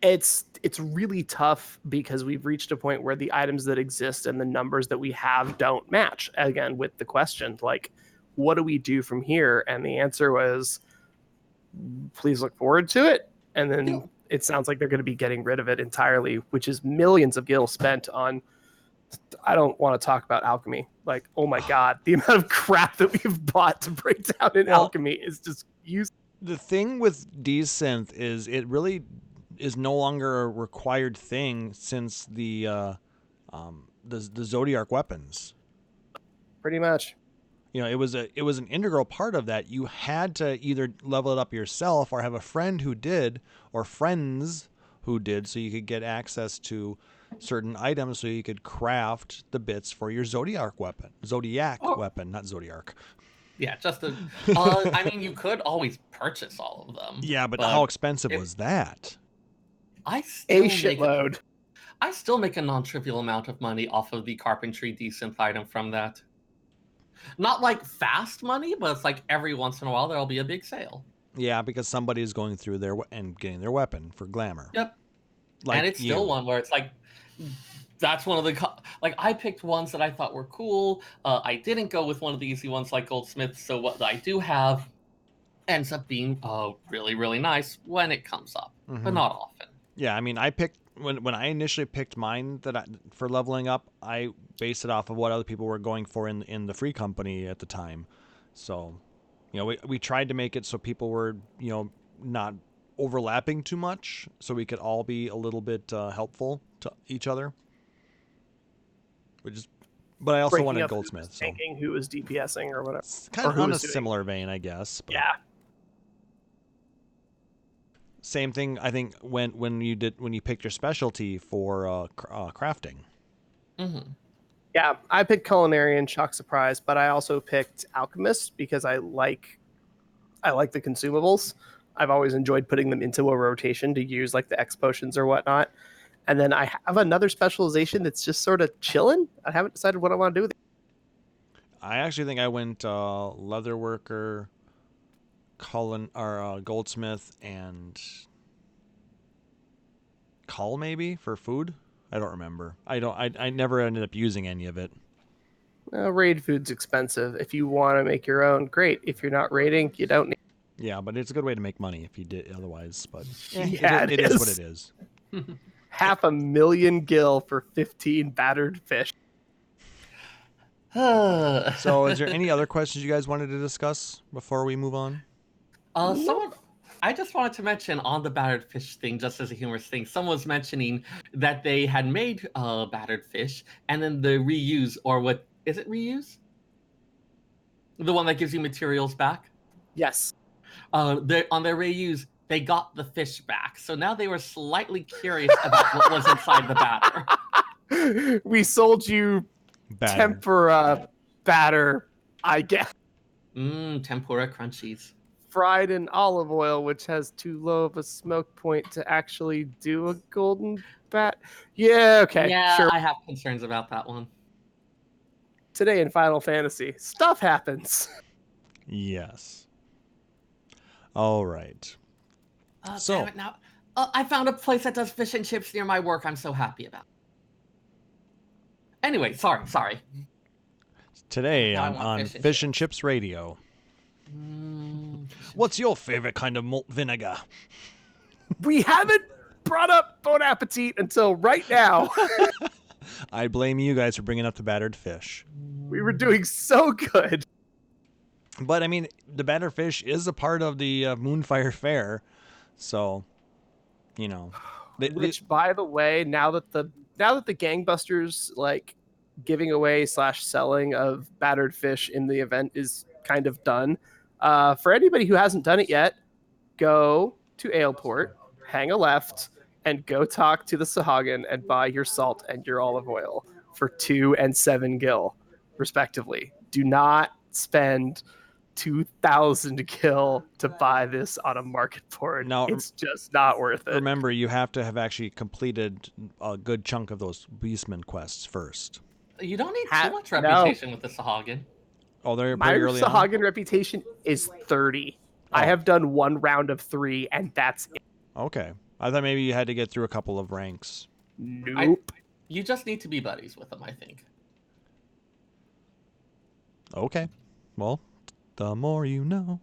It's really tough because we've reached a point where the items that exist and the numbers that we have don't match. Again, with the question, like, what do we do from here? And the answer was, please look forward to it. And then it sounds like they're going to be getting rid of it entirely, which is millions of gil spent on. I don't want to talk about alchemy. Like, oh my God, the amount of crap that we've bought to break down in alchemy is just used. The thing with desynth is it really is no longer a required thing since the Zodiac weapons. Pretty much. It was an integral part of that. You had to either level it up yourself or have a friend who did, or friends who did, so you could get access to certain items so you could craft the bits for your Zodiac weapon, not Zodiac. Yeah, just I mean, you could always purchase all of them. Yeah, but how expensive was that? I still make a non-trivial amount of money off of the carpentry desynth item from that. Not like fast money, but it's like every once in a while there'll be a big sale. Yeah, because somebody is going through and getting their weapon for glamour. Yep. Like and it's still one where it's like, that's one of the like I picked ones that I thought were cool. I didn't go with one of the easy ones like Goldsmith. So what I do have ends up being really, really nice when it comes up, but not often. Yeah, I mean, I picked when I initially picked mine for leveling up, I based it off of what other people were going for in the free company at the time. So, we tried to make it so people were not overlapping too much, so we could all be a little bit helpful to each other. But I also wanted Goldsmith. So. Thinking who was DPSing or whatever. It's kind of on a similar vein, I guess. But. Yeah. Same thing, I think, when you picked your specialty for crafting. Mm-hmm. Yeah, I picked Culinarian, shock surprise, but I also picked Alchemist because I like the consumables. I've always enjoyed putting them into a rotation to use like the X potions or whatnot. And then I have another specialization that's just sort of chilling. I haven't decided what I want to do with it. I actually think I went Leatherworker, Goldsmith, and Cull maybe for food. I don't remember. I never ended up using any of it. Raid food's expensive. If you want to make your own, great. If you're not raiding, you don't need. Yeah, but it's a good way to make money if you did otherwise. But yeah, it is what it is. 500,000 gil for 15 battered fish. So, is there any other questions you guys wanted to discuss before we move on? I just wanted to mention on the battered fish thing, just as a humorous thing, someone was mentioning that they had made battered fish, and then the reuse, or what is it, reuse? The one that gives you materials back? Yes. On their reuse, they got the fish back. So now they were slightly curious about what was inside the batter. We sold you tempura batter, I guess. Tempura crunchies. Fried in olive oil, which has too low of a smoke point to actually do a golden bat. Yeah, okay. Yeah, sure. I have concerns about that one. Today in Final Fantasy, stuff happens. Yes. All right. So damn it, now I found a place that does fish and chips near my work. I'm so happy about. Anyway, sorry. Today on Fish and Chips Radio. What's your favorite kind of malt vinegar? We haven't brought up Bon Appetit until right now. I blame you guys for bringing up the battered fish. We were doing so good. But, I mean, the battered fish is a part of the Moonfire Fair. So, Which, by the way, now that the gangbusters like giving away / selling of battered fish in the event is kind of done, for anybody who hasn't done it yet, go to Aleport, hang a left, and go talk to the Sahagin and buy your salt and your olive oil for 2 and 7 gil, respectively. Do not spend 2,000 gil to buy this on a market board. No, it's just not worth it. Remember, you have to have actually completed a good chunk of those Beastman quests first. You don't need too much reputation with the Sahagin. Oh, they're pretty early on? My Sahagin reputation is 30. I have done 1 round of 3, and that's it. Okay. I thought maybe you had to get through a couple of ranks. Nope. You just need to be buddies with them, I think. Okay. Well, the more you know.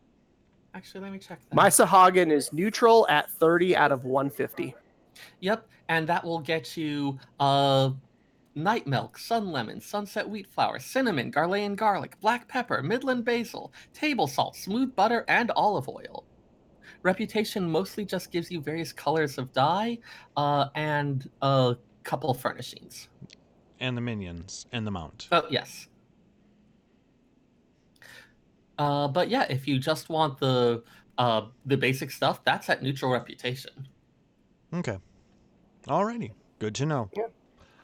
Actually, let me check that. My Sahagin is neutral at 30 out of 150. Yep, and that will get you night milk, sun lemon, sunset wheat flour, cinnamon, Ghanaian garlic, black pepper, Midland basil, table salt, smooth butter, and olive oil. Reputation mostly just gives you various colors of dye and a couple of furnishings. And the minions and the mount. Oh, yes. But yeah, if you just want the basic stuff, that's at neutral reputation. Okay. Alrighty. Good to know. Yeah.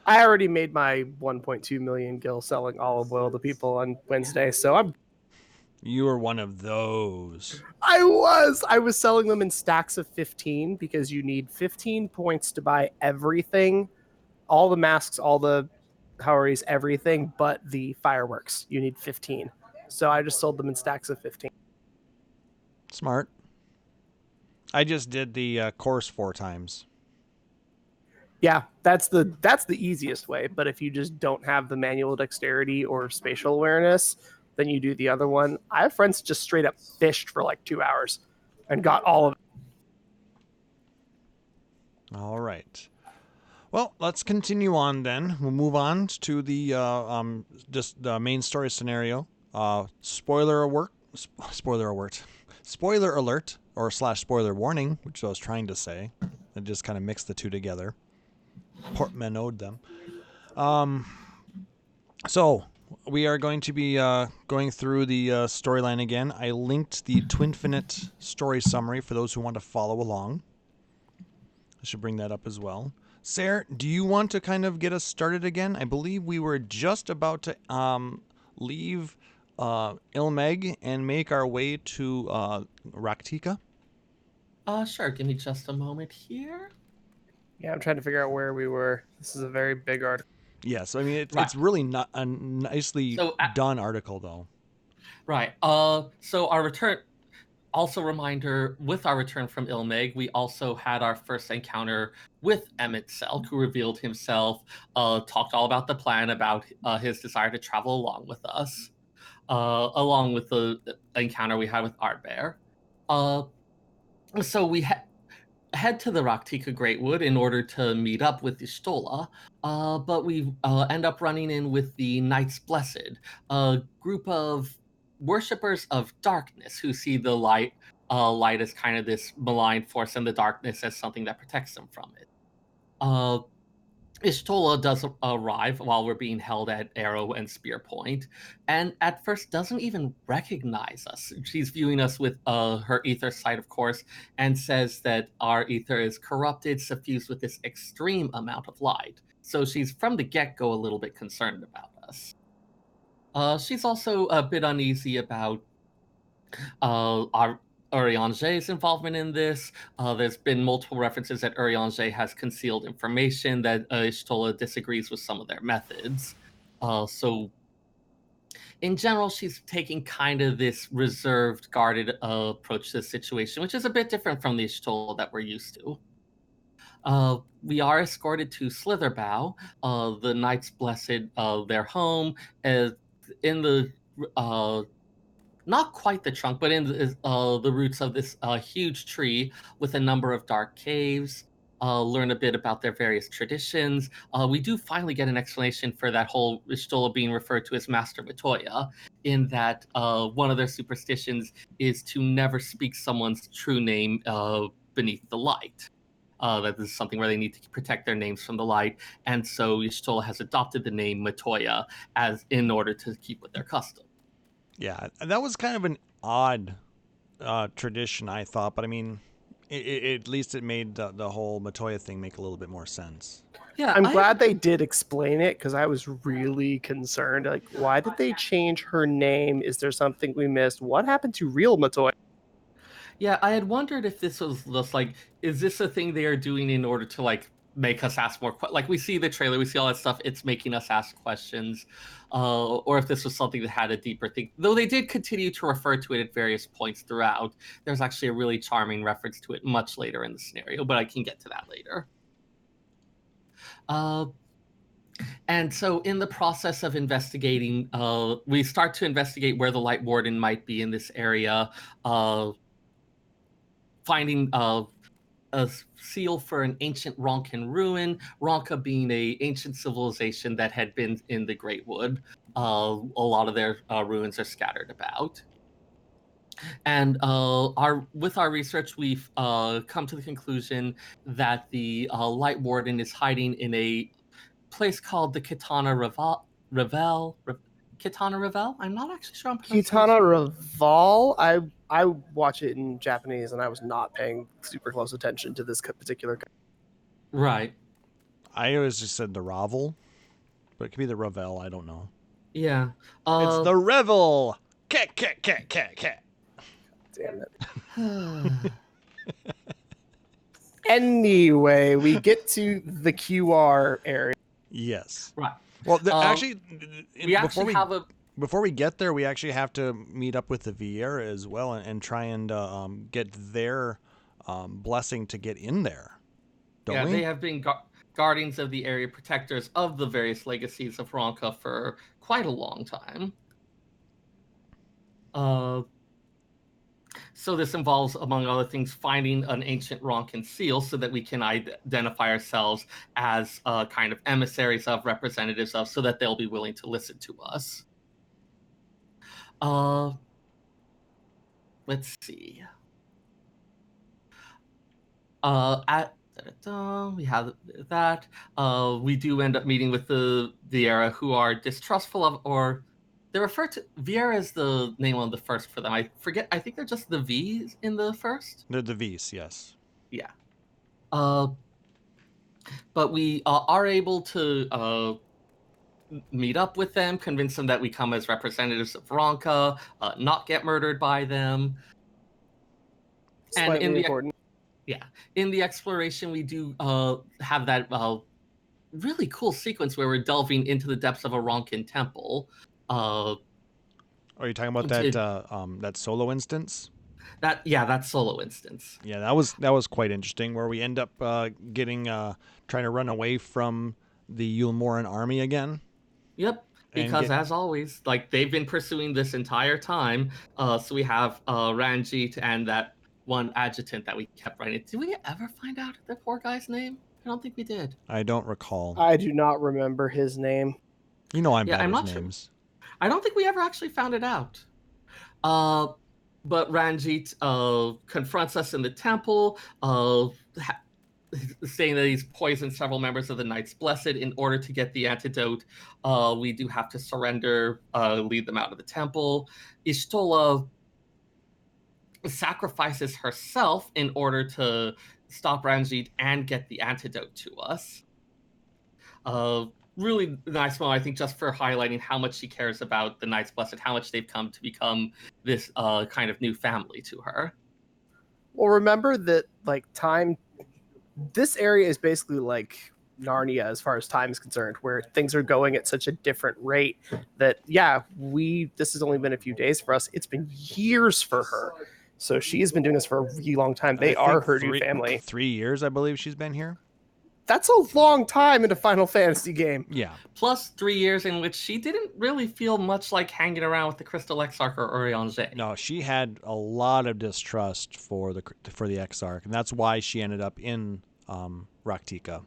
I already made my 1.2 million gil selling olive oil to people on Wednesday, so I'm... You were one of those. I was selling them in stacks of 15 because you need 15 points to buy everything. All the masks, all the Howeries, everything, but the fireworks. You need 15. So I just sold them in stacks of 15. Smart. I just did the course 4 times. Yeah, that's the easiest way. But if you just don't have the manual dexterity or spatial awareness, then you do the other one. I have friends just straight up fished for like 2 hours and got all of it. All right. Well, let's continue on then. We'll move on to the just the main story scenario. Spoiler alert, or / spoiler warning, which I was trying to say. I just kind of mixed the two together, portmanteaued them. So we are going to be going through the storyline again. I linked the Twinfinite story summary for those who want to follow along. I should bring that up as well. Seyrr, do you want to kind of get us started again? I believe we were just about to leave Ilmeg and make our way to Rak'Tika. Sure. Give me just a moment here. Yeah, I'm trying to figure out where we were. This is a very big article. Yeah, so I mean, Right. it's really not a nicely done article, though. Right. So our return. Also, reminder, with our return from Ilmeg, we also had our first encounter with Emmett Selk, who revealed himself, talked all about the plan, about his desire to travel along with us, along with the encounter we had with Ardbear. So we head to the Rak'Tika Greatwood in order to meet up with the Stola, but we end up running in with the Knights Blessed, a group of worshippers of darkness who see the light as kind of this malign force, and the darkness as something that protects them from it. Ishtola does arrive while we're being held at arrow and spear point, and at first doesn't even recognize us. She's viewing us with her ether sight, of course, and says that our ether is corrupted, suffused with this extreme amount of light. So she's from the get-go a little bit concerned about us. She's also a bit uneasy about our Urianger's involvement in this. There's been multiple references that Urianger has concealed information, that Ishtola disagrees with some of their methods. So in general, she's taking kind of this reserved, guarded approach to the situation, which is a bit different from the Ishtola that we're used to. We are escorted to Slitherbow, the Knights Blessed, their home, in the not quite the trunk, but in the roots of this huge tree with a number of dark caves. Learn a bit about their various traditions. We do finally get an explanation for that whole Ishtola being referred to as Master Matoya, in that one of their superstitions is to never speak someone's true name beneath the light. That this is something where they need to protect their names from the light, and so Ishtola has adopted the name Matoya in order to keep with their custom. Yeah, that was kind of an odd tradition, I thought, but I mean, at least it made the whole Matoya thing make a little bit more sense. Yeah, I'm glad they did explain it, because I was really concerned. Like, why did they change her name? Is there something we missed? What happened to real Matoya? Yeah, I had wondered if this was just like, is this a thing they are doing in order to like make us ask more questions? Like, we see the trailer, we see all that stuff, it's making us ask questions, or if this was something that had a deeper thing. Though they did continue to refer to it at various points throughout. There's actually a really charming reference to it much later in the scenario, but I can get to that later. And so in the process of investigating, we start to investigate where the Light Warden might be in this area, finding a seal for an ancient Ronkan ruin, Ronka being a ancient civilization that had been in the Greatwood. A lot of their ruins are scattered about. And with our research, we've come to the conclusion that the Light Warden is hiding in a place called the Kitana Revel. Kitana Revel? I'm not actually sure I'm pronouncing Kitana Reval? I watch it in Japanese, and I was not paying super close attention to this particular guy. Right. I always just said the Ravel, but it could be the Revel. I don't know. Yeah. It's the Revel. Cat, cat, cat, cat, cat. Damn it. Anyway, we get to the QR area. Yes. Right. Well, actually, before we get there, we actually have to meet up with the Vieira as well and try and get their blessing to get in there. Don't we? They have been guardians of the area, protectors of the various legacies of Ronka for quite a long time. So this involves, among other things, finding an ancient Ronkan seal so that we can identify ourselves as kind of emissaries of, representatives of, so that they'll be willing to listen to us. Let's see. We have that. We do end up meeting with the Viera, who are distrustful of, or they refer to Viera as the name on the first for them. I forget. I think they're just the V's in the first. They're the V's, yes. Yeah. But we are able to meet up with them, convince them that we come as representatives of Ronka, not get murdered by them. Slightly and in the important. in the exploration, we do have that really cool sequence where we're delving into the depths of a Ronkan temple. Are you talking about that solo instance? That solo instance. Yeah, that was quite interesting. Where we end up trying to run away from the Yulmoran army again. Yep. Because as always, like they've been pursuing this entire time. So we have Ranjit and that one adjutant that we kept writing. Did we ever find out the poor guy's name? I don't think we did. I don't recall. I do not remember his name. You know I'm bad I'm with not names. Sure. I don't think we ever actually found it out. But Ranjit confronts us in the temple, saying that he's poisoned several members of the Knights Blessed. In order to get the antidote, we do have to surrender, lead them out of the temple. Y'shtola sacrifices herself in order to stop Ranjit and get the antidote to us. Really nice moment, I think, just for highlighting how much she cares about the Knights Blessed, how much they've come to become this kind of new family to her. Well, remember that this area is basically like Narnia as far as time is concerned, where things are going at such a different rate that this has only been a few days for us. It's been years for her. So she has been doing this for a really long time. They are her new family. 3 years, I believe she's been here. That's a long time in a Final Fantasy game. Yeah. Plus 3 years in which she didn't really feel much like hanging around with the Crystal Exarch or Urianger. No, she had a lot of distrust for the Exarch, and that's why she ended up in Rak'Tika.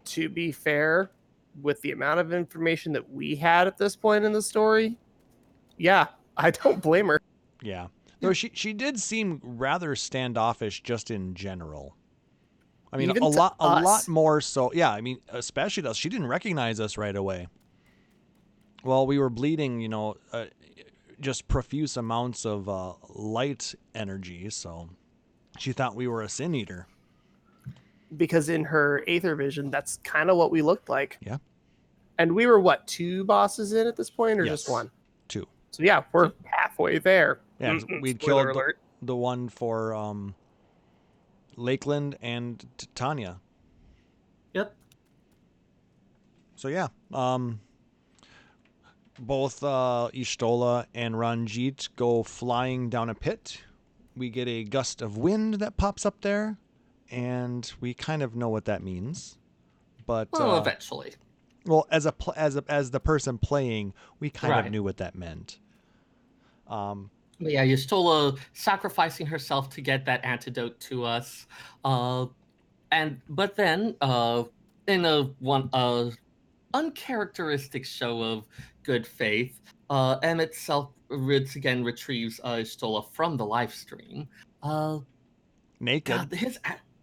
To be fair, with the amount of information that we had at this point in the story, I don't blame her. Yeah. Though she did seem rather standoffish just in general. I mean, a lot more so. Yeah, I mean, especially to us. She didn't recognize us right away. Well, we were bleeding, just profuse amounts of light energy, so she thought we were a sin eater. Because in her Aether vision, that's kind of what we looked like. Yeah. And we were, 2 bosses in at this point, or just 1? 2. So we're halfway there. Yeah, we'd killed the one for Lakeland and Tanya. Yep. So yeah, both Y'shtola and Ranjit go flying down a pit. We get a gust of wind that pops up there, and we kind of know what that means. But eventually. Well, as the person playing, we kind of knew what that meant. Yeah, Y'shtola sacrificing herself to get that antidote to us, but then in a uncharacteristic show of good faith, Emmett again retrieves Y'shtola from the live stream. Naked. God,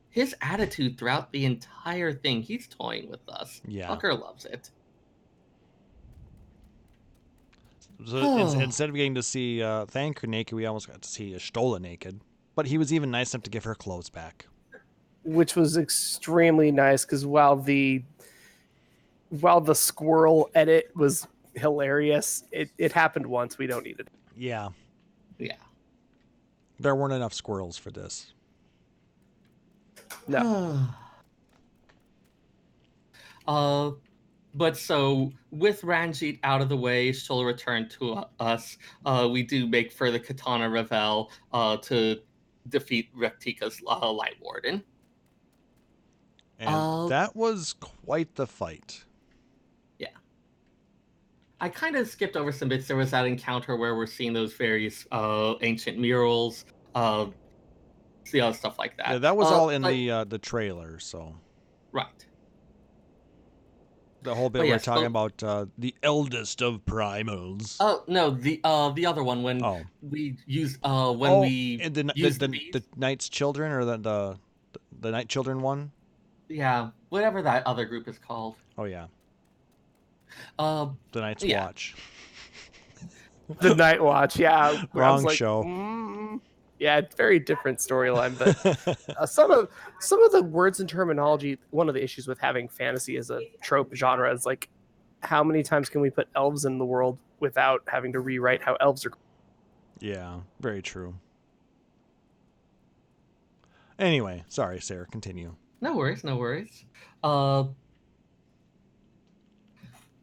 his attitude throughout the entire thing, he's toying with us. Yeah. Tucker loves it. So instead of getting to see thank her naked, we almost got to see Y'shtola naked. But he was even nice enough to give her clothes back, which was extremely nice. Because while the squirrel edit was hilarious, it happened once. We don't need it. Yeah. There weren't enough squirrels for this. No. But so, with Ranjit out of the way, she'll return to us. We do make further Katana Revel to defeat Rak'Tika's Light Warden. And that was quite the fight. Yeah. I kind of skipped over some bits. There was that encounter where we're seeing those various ancient murals, stuff like that. Yeah, that was all in the trailer, so. Right. The whole bit we're talking about the eldest of primals. Oh no, the other one when we used the Knight's Children, or the Night Children one. Yeah, whatever that other group is called. Oh yeah. The Night's Watch. The Night Watch, yeah. Wrong show. Yeah, it's very different storyline, but some of the words and terminology. One of the issues with having fantasy as a trope genre is like, how many times can we put elves in the world without having to rewrite how elves are? Yeah, very true. Anyway, sorry, Seyrr, continue. No worries.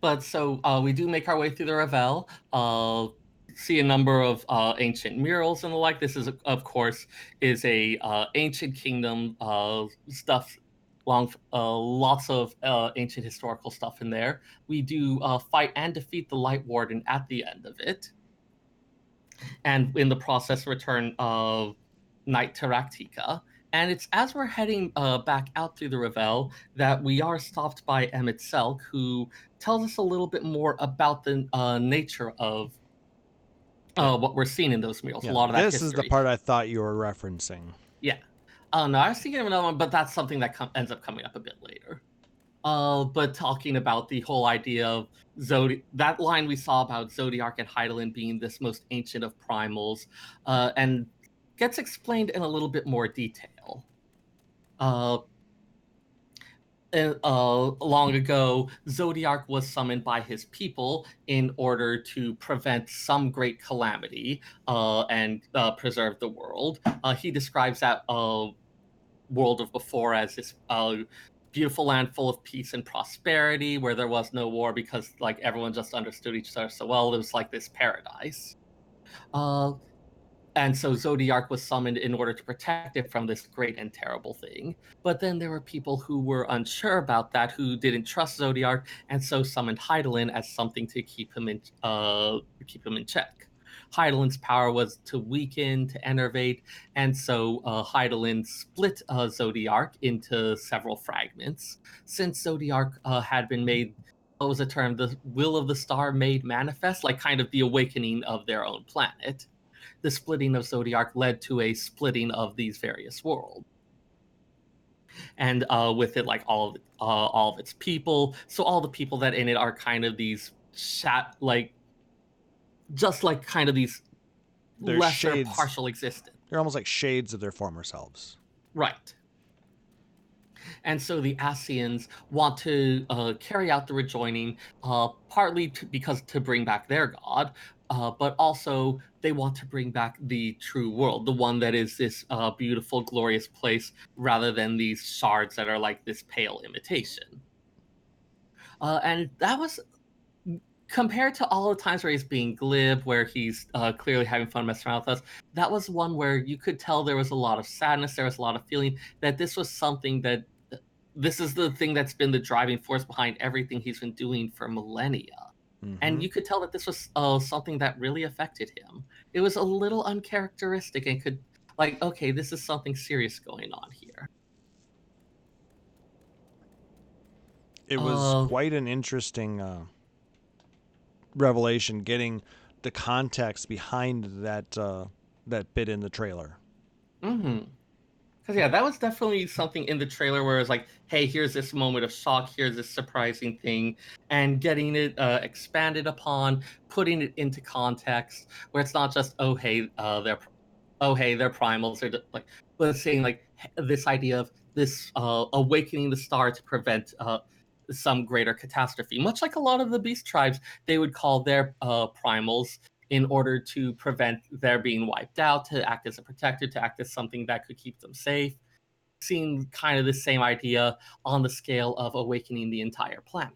But so we do make our way through the Revel. See a number of ancient murals and the like. This is, of course, a ancient kingdom stuff. Lots of ancient historical stuff in there. We do fight and defeat the Light Warden at the end of it, and in the process return Knight to Rak'Tika. And it's as we're heading back out through the Revel that we are stopped by Emmett Selk, who tells us a little bit more about the nature of what we're seeing in those murals. Yeah, a lot of that This is the part I thought you were referencing. Yeah. No, I was thinking of another one, but that's something that ends up coming up a bit later. But talking about the whole idea of that line we saw about Zodiark and Hydaelyn being this most ancient of primals, and gets explained in a little bit more detail. Long ago, Zodiark was summoned by his people in order to prevent some great calamity and preserve the world. He describes that world of before as this beautiful land full of peace and prosperity, where there was no war because like everyone just understood each other so well. It was like this paradise. And so Zodiark was summoned in order to protect it from this great and terrible thing. But then there were people who were unsure about that, who didn't trust Zodiark, and so summoned Hydaelyn as something to keep him in check. Hydaelyn's power was to weaken, to enervate, and so Hydaelyn split Zodiark into several fragments. Since Zodiark had been made, what was the term? The will of the star made manifest, like kind of the awakening of their own planet. The splitting of Zodiark led to a splitting of these various worlds, and with it, like all of its people. So all the people that in it are kind of these kind of these They're lesser shades. partial existence. They're almost like shades of their former selves. Right. And so the Ascians want to carry out the rejoining, partly because to bring back their god, but also they want to bring back the true world, the one that is this beautiful, glorious place, rather than these shards that are like this pale imitation. And that was, compared to all the times where he's being glib, where he's clearly having fun messing around with us, that was one where you could tell there was a lot of sadness, there was a lot of feeling, that this was something that, this is the thing that's been the driving force behind everything he's been doing for millennia. Mm-hmm. And you could tell that this was something that really affected him. It was a little uncharacteristic and could, like, okay, this is something serious going on here. It was quite an interesting revelation, getting the context behind that bit in the trailer. Mm-hmm. Because, yeah, that was definitely something in the trailer where it's like, hey, here's this moment of shock, here's this surprising thing, and getting it expanded upon, putting it into context, where it's not just, they're primals, they're like, but it's saying like this idea of this awakening the star to prevent some greater catastrophe. Much like a lot of the beast tribes, they would call their primals in order to prevent their being wiped out, to act as a protector, to act as something that could keep them safe. Seeing kind of the same idea on the scale of awakening the entire planet.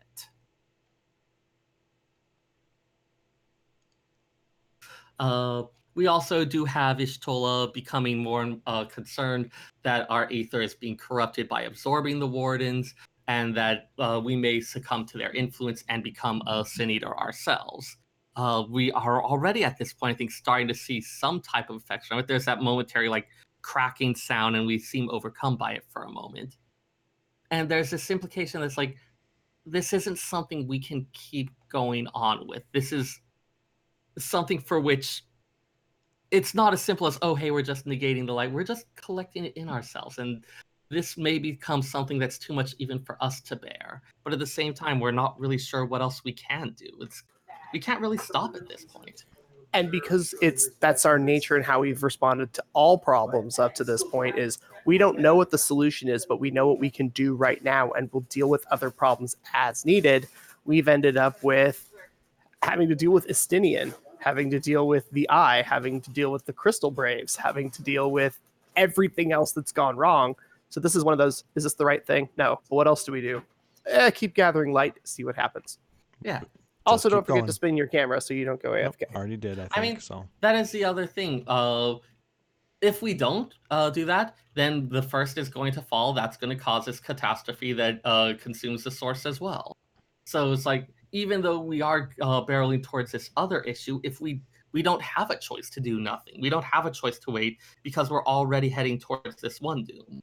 We also do have Ishtola becoming more concerned that our Aether is being corrupted by absorbing the Wardens, and that we may succumb to their influence and become a Sin Eater ourselves. We are already at this point, I think, starting to see some type of effects from it. There's that momentary like cracking sound, and we seem overcome by it for a moment. And there's this implication that's like, this isn't something we can keep going on with. This is something for which it's not as simple as, oh, hey, we're just negating the light. We're just collecting it in ourselves. And this may become something that's too much even for us to bear. But at the same time, we're not really sure what else we can do. We can't really stop at this point. And because that's our nature and how we've responded to all problems up to this point is we don't know what the solution is, but we know what we can do right now, and we'll deal with other problems as needed. We've ended up with having to deal with Estinian, having to deal with the Eye, having to deal with the Crystal Braves, having to deal with everything else that's gone wrong. So this is one of those, is this the right thing? No. But what else do we do? Keep gathering light, see what happens. Yeah. Also, don't keep forget going. to spin your camera so you don't go AFK. Already did, I think. So that is the other thing. If we don't do that, then the first is going to fall. That's going to cause this catastrophe that consumes the source as well. So it's like, even though we are barreling towards this other issue, if we don't have a choice to do nothing. We don't have a choice to wait because we're already heading towards this one doom.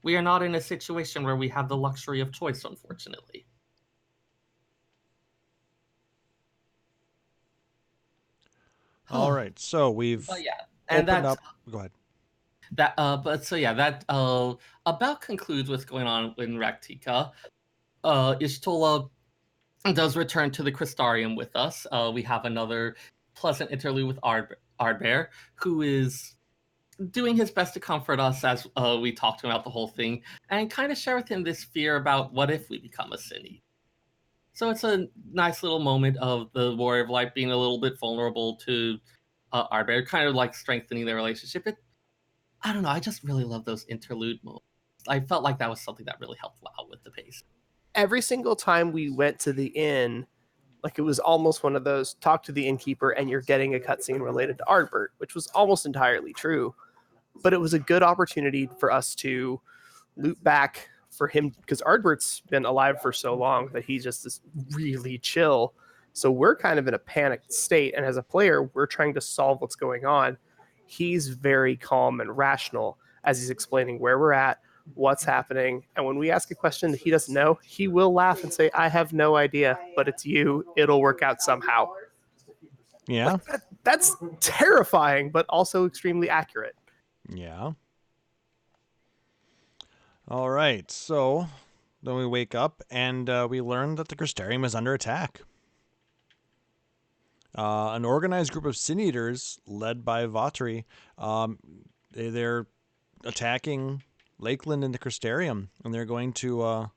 We are not in a situation where we have the luxury of choice, unfortunately. all right, so we've and opened that's up. Go ahead. that. That about concludes what's going on in Rak'Tika. Ishtola does return to the Crystarium with us. We have another pleasant interlude with Ardbear, who is doing his best to comfort us as we talk to him about the whole thing, and kind of share with him this fear about what if we become a Sin Eater. So it's a nice little moment of the Warrior of Light being a little bit vulnerable to Ardbear, kind of like strengthening their relationship. I don't know, I just really love those interlude moments. I felt like that was something that really helped out with the pace. Every single time we went to the inn, like it was almost one of those talk to the innkeeper and you're getting a cutscene related to Ardbert, which was almost entirely true. But it was a good opportunity for us to loop back for him, because Ardbert's been alive for so long that he just is really chill. So we're kind of in a panicked state. And as a player, we're trying to solve what's going on. He's very calm and rational as he's explaining where we're at, what's happening. And when we ask a question that he doesn't know, he will laugh and say, I have no idea, but it's you. It'll work out somehow. Yeah. Like that's terrifying, but also extremely accurate. Yeah. All right. So then we wake up and we learn that the Crystarium is under attack. An organized group of Sin Eaters led by Vatri, they're attacking Lakeland and the Crystarium, and they're going to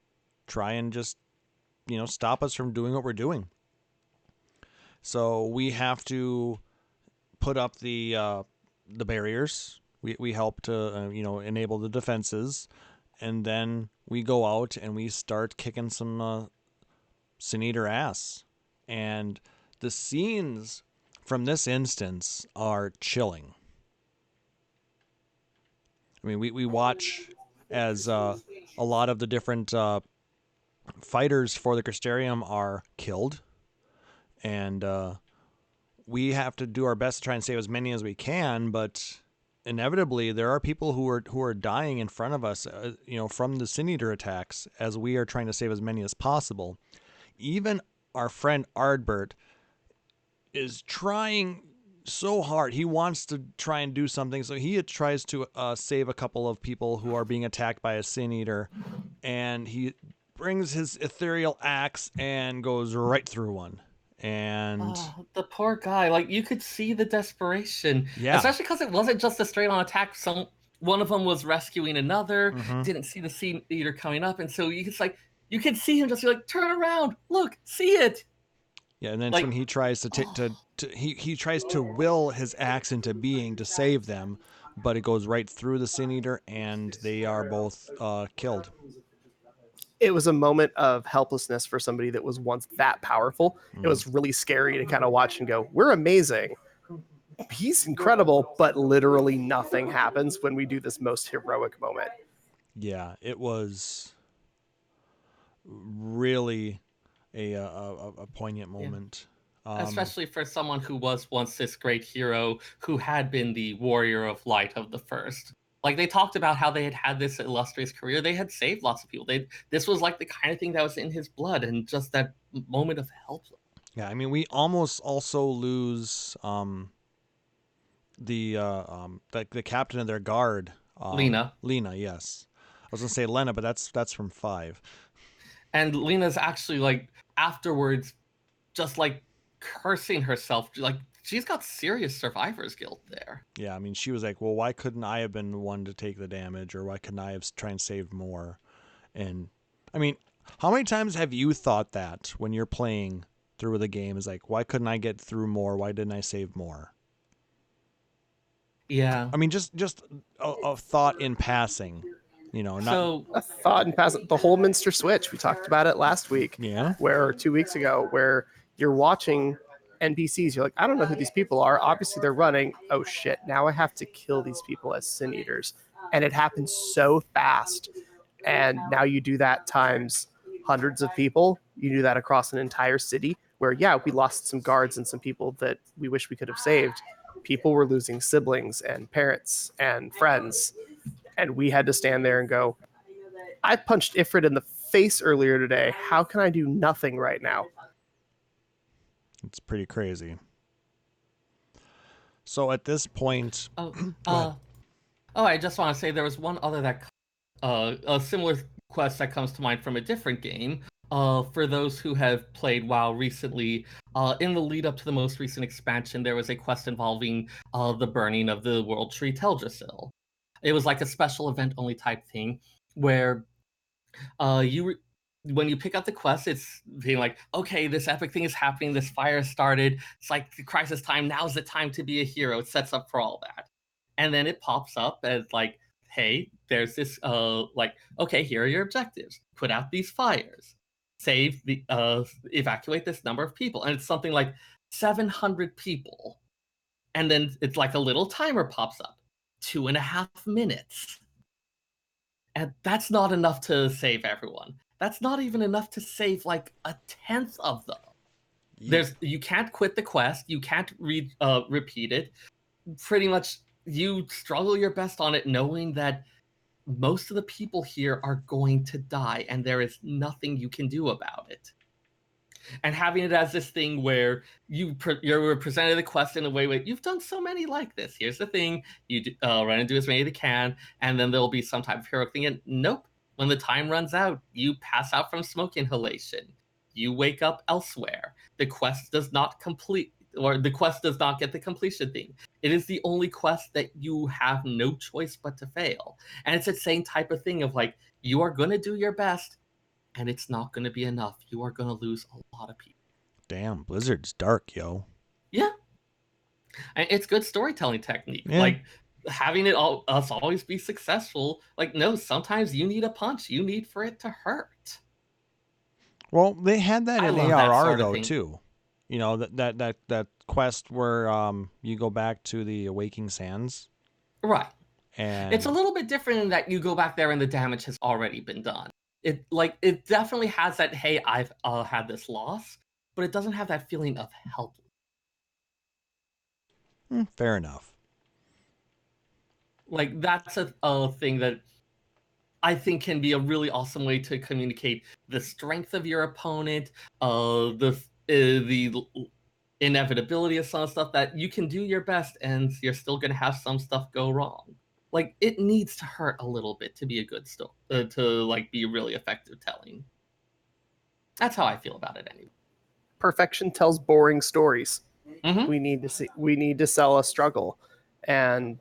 try and just, stop us from doing what we're doing. So we have to put up the barriers. We help to enable the defenses, and then we go out and we start kicking some Sin Eater ass. And the scenes from this instance are chilling. I mean, we watch as a lot of the different fighters for the Crystarium are killed, and we have to do our best to try and save as many as we can, but inevitably there are people who are dying in front of us, from the Sin Eater attacks, as we are trying to save as many as possible. Even our friend Ardbert is trying so hard. He wants to try and do something, so he tries to save a couple of people who are being attacked by a Sin Eater, and he brings his ethereal axe and goes right through one. And the poor guy, like, you could see the desperation. Yeah. Especially because it wasn't just a straight-on attack. One of them was rescuing another, didn't see the Sin Eater coming up, and so you could see him just be like, turn around, look, see it. Yeah, and then when he tries he tries to will his axe into being to save them, but it goes right through the Sin Eater, and they are both killed. It was a moment of helplessness for somebody that was once that powerful. It was really scary to kind of watch and go, we're amazing, he's incredible, but literally nothing happens when we do this most heroic moment. Yeah, it was really a poignant moment. Especially for someone who was once this great hero who had been the warrior of light of the first. Like, they talked about how they had this illustrious career. They had saved lots of people. This was like the kind of thing that was in his blood, and just that moment of helplessness. Yeah, I mean, we almost also lose the captain of their guard, Lena. Lena, yes. I was gonna say Lena, but that's from 5. And Lena's actually, like, afterwards, just like cursing herself. Like, she's got serious survivor's guilt there. Yeah, I mean, she was like, well, why couldn't I have been the one to take the damage, or why couldn't I have tried and save more? And I mean, how many times have you thought that when you're playing through the game? Is like, why couldn't I get through more? Why didn't I save more? Yeah. I mean, just a thought in passing, you know. Not So A thought in passing, the whole Minster switch. We talked about it last week, yeah. or 2 weeks ago, where you're watching NPCs. You're like, I don't know who these people are. Obviously, they're running. Oh shit! Now I have to kill these people as sin eaters, and it happens so fast. And now you do that times hundreds of people. You do that across an entire city. Where yeah, we lost some guards and some people that we wish we could have saved. People were losing siblings and parents and friends, and we had to stand there and go, I punched Ifrit in the face earlier today. How can I do nothing right now? It's pretty crazy. So at this point, I just want to say there was one other that a similar quest that comes to mind from a different game. For those who have played WoW recently, in the lead up to the most recent expansion, there was a quest involving the burning of the World Tree Teldrassil. It was like a special event only type thing where when you pick up the quest, it's being like, okay, this epic thing is happening, this fire started, it's like the crisis time, now's the time to be a hero. It sets up for all that. And then it pops up as like, hey, there's this like, okay, here are your objectives. Put out these fires. Save the evacuate this number of people. And it's something like 700 people. And then it's like a little timer pops up. 2.5 minutes. And that's not enough to save everyone. That's not even enough to save like 1/10 of them. You can't quit the quest. You can't repeat it. Pretty much, you struggle your best on it, knowing that most of the people here are going to die, and there is nothing you can do about it. And having it as this thing where you're presented the quest in a way where you've done so many like this. Here's the thing: you run and do as many as you can, and then there'll be some type of heroic thing. And nope, when the time runs out, you pass out from smoke inhalation. You wake up elsewhere. The quest does not complete, or the quest does not get the completion thing. It is the only quest that you have no choice but to fail. And it's the same type of thing of like, you are going to do your best, and it's not going to be enough. You are going to lose a lot of people. Damn, Blizzard's dark, yo. Yeah. And it's good storytelling technique. Yeah. Like, having us always be successful. Like, no, sometimes you need a punch. You need for it to hurt. Well, they had that I in love that ARR sort of though thing. too. You know, that quest where you go back to the Waking Sands. Right. And It's a little bit different in that you go back there and the damage has already been done. It definitely has that, hey, I've had this loss, but it doesn't have that feeling of helpless. Fair enough. Like, that's a thing that I think can be a really awesome way to communicate the strength of your opponent, the inevitability of some stuff, that you can do your best and you're still going to have some stuff go wrong. Like, it needs to hurt a little bit to be a good story, to like be really effective telling. That's how I feel about it anyway. Perfection tells boring stories. Mhm. We need to sell a struggle, and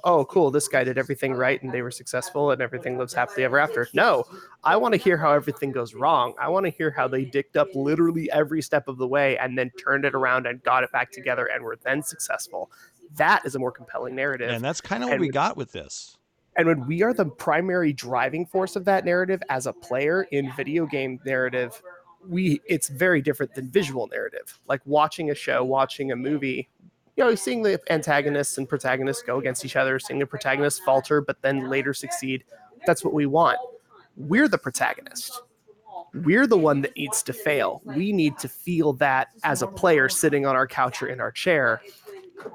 oh cool, this guy did everything right and they were successful and everything lives happily ever after. No, I want to hear how everything goes wrong. I want to hear how they dicked up literally every step of the way and then turned it around and got it back together and were then successful. That is a more compelling narrative. And that's kind of what we got with this. And when we are the primary driving force of that narrative as a player in video game narrative, it's very different than visual narrative. Like watching a show, watching a movie, seeing the antagonists and protagonists go against each other, seeing the protagonists falter, but then later succeed. That's what we want. We're the protagonist. We're the one that needs to fail. We need to feel that as a player sitting on our couch or in our chair,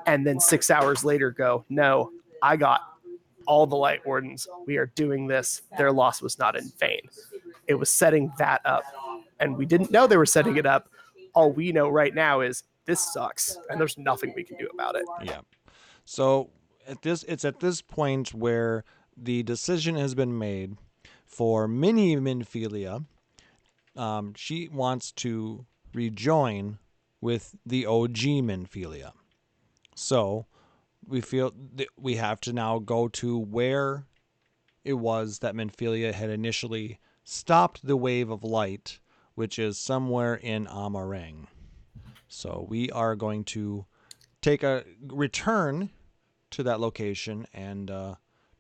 and then 6 hours later go, no, I got all the Light Wardens. We are doing this. Their loss was not in vain. It was setting that up. And we didn't know they were setting it up. All we know right now is this sucks, and there's nothing we can do about it. Yeah. So it's at this point where the decision has been made for Mini Minfilia. She wants to rejoin with the OG Minfilia. So we feel that we have to now go to where it was that Minfilia had initially stopped the wave of light, which is somewhere in Amarang. So we are going to take a return to that location and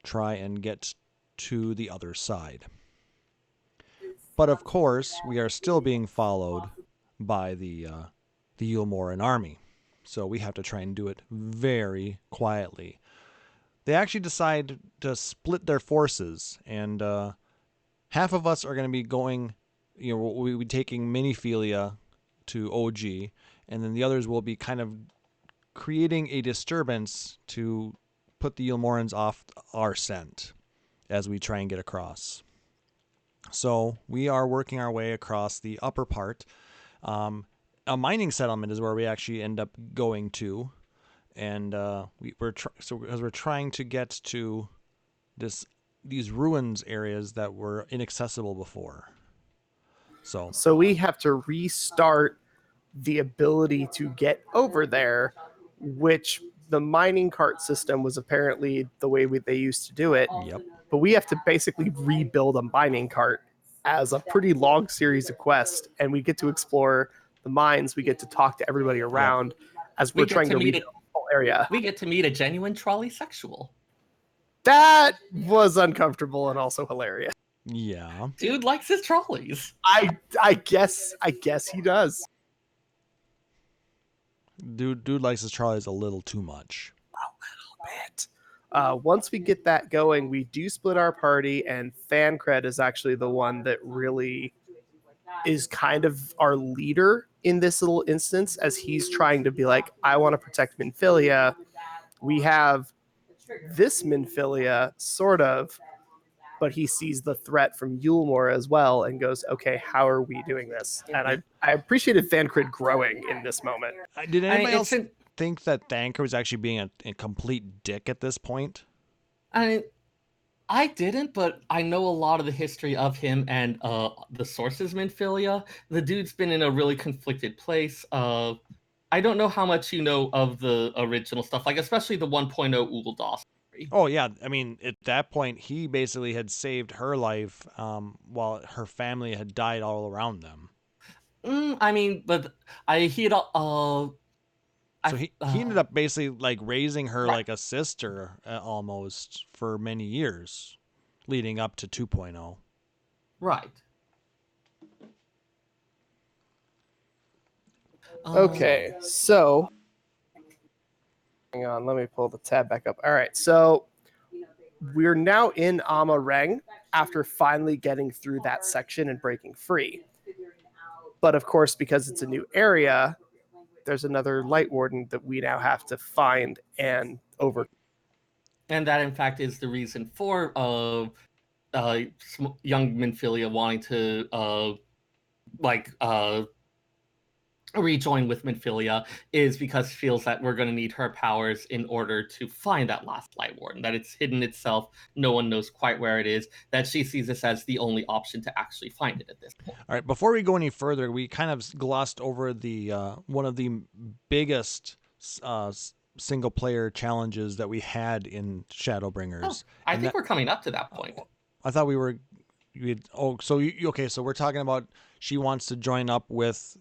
try and get to the other side. But of course, we are still being followed by the Yulmoran army. So we have to try and do it very quietly. They actually decide to split their forces, and half of us are going to be going, we'll be taking Miniphilia to OG, and then the others will be kind of creating a disturbance to put the Yulmorans off our scent as we try and get across. So we are working our way across the upper part. A mining settlement is where we actually end up going to, and we're trying to get to these ruins areas that were inaccessible before. So we have to restart the ability to get over there, which the mining cart system was apparently the way they used to do it. Yep. But we have to basically rebuild a mining cart as a pretty long series of quests, and we get to explore the mines. We get to talk to everybody around as we're trying to rebuild the whole area. We get to meet a genuine trolley sexual. That was uncomfortable and also hilarious. Yeah. Dude likes his trolleys. I guess he does. Dude likes his trolleys a little too much. A little bit. Once we get that going, we do split our party, and Thancred is actually the one that really is kind of our leader in this little instance, as he's trying to be like, I want to protect Minfilia. We have this Minfilia, sort of, but he sees the threat from Yulmor as well and goes, okay, how are we doing this? And I appreciated Thancred growing in this moment. Did anybody else think that Thancred was actually being a complete dick at this point? I didn't, but I know a lot of the history of him and the sources Minfilia. The dude's been in a really conflicted place. I don't know how much you know of the original stuff, like especially the 1.0 Ul'dah. Oh, yeah. I mean, at that point, he basically had saved her life while her family had died all around them. So he ended up basically like raising her like a sister almost for many years leading up to 2.0. Right. Okay, so hang on, let me pull the tab back up. All right, so we're now in Amarang after finally getting through that section and breaking free. But of course, because it's a new area, there's another Light Warden that we now have to find and over. And that, in fact, is the reason for young Minfilia wanting to rejoin with Minfilia, is because she feels that we're going to need her powers in order to find that last Light Warden, that it's hidden itself, no one knows quite where it is, that she sees this as the only option to actually find it at this point. All right, before we go any further, we kind of glossed over the one of the biggest single player challenges that we had in Shadowbringers. I think we're coming up to that point. I thought we were so we're talking about she wants to join up with.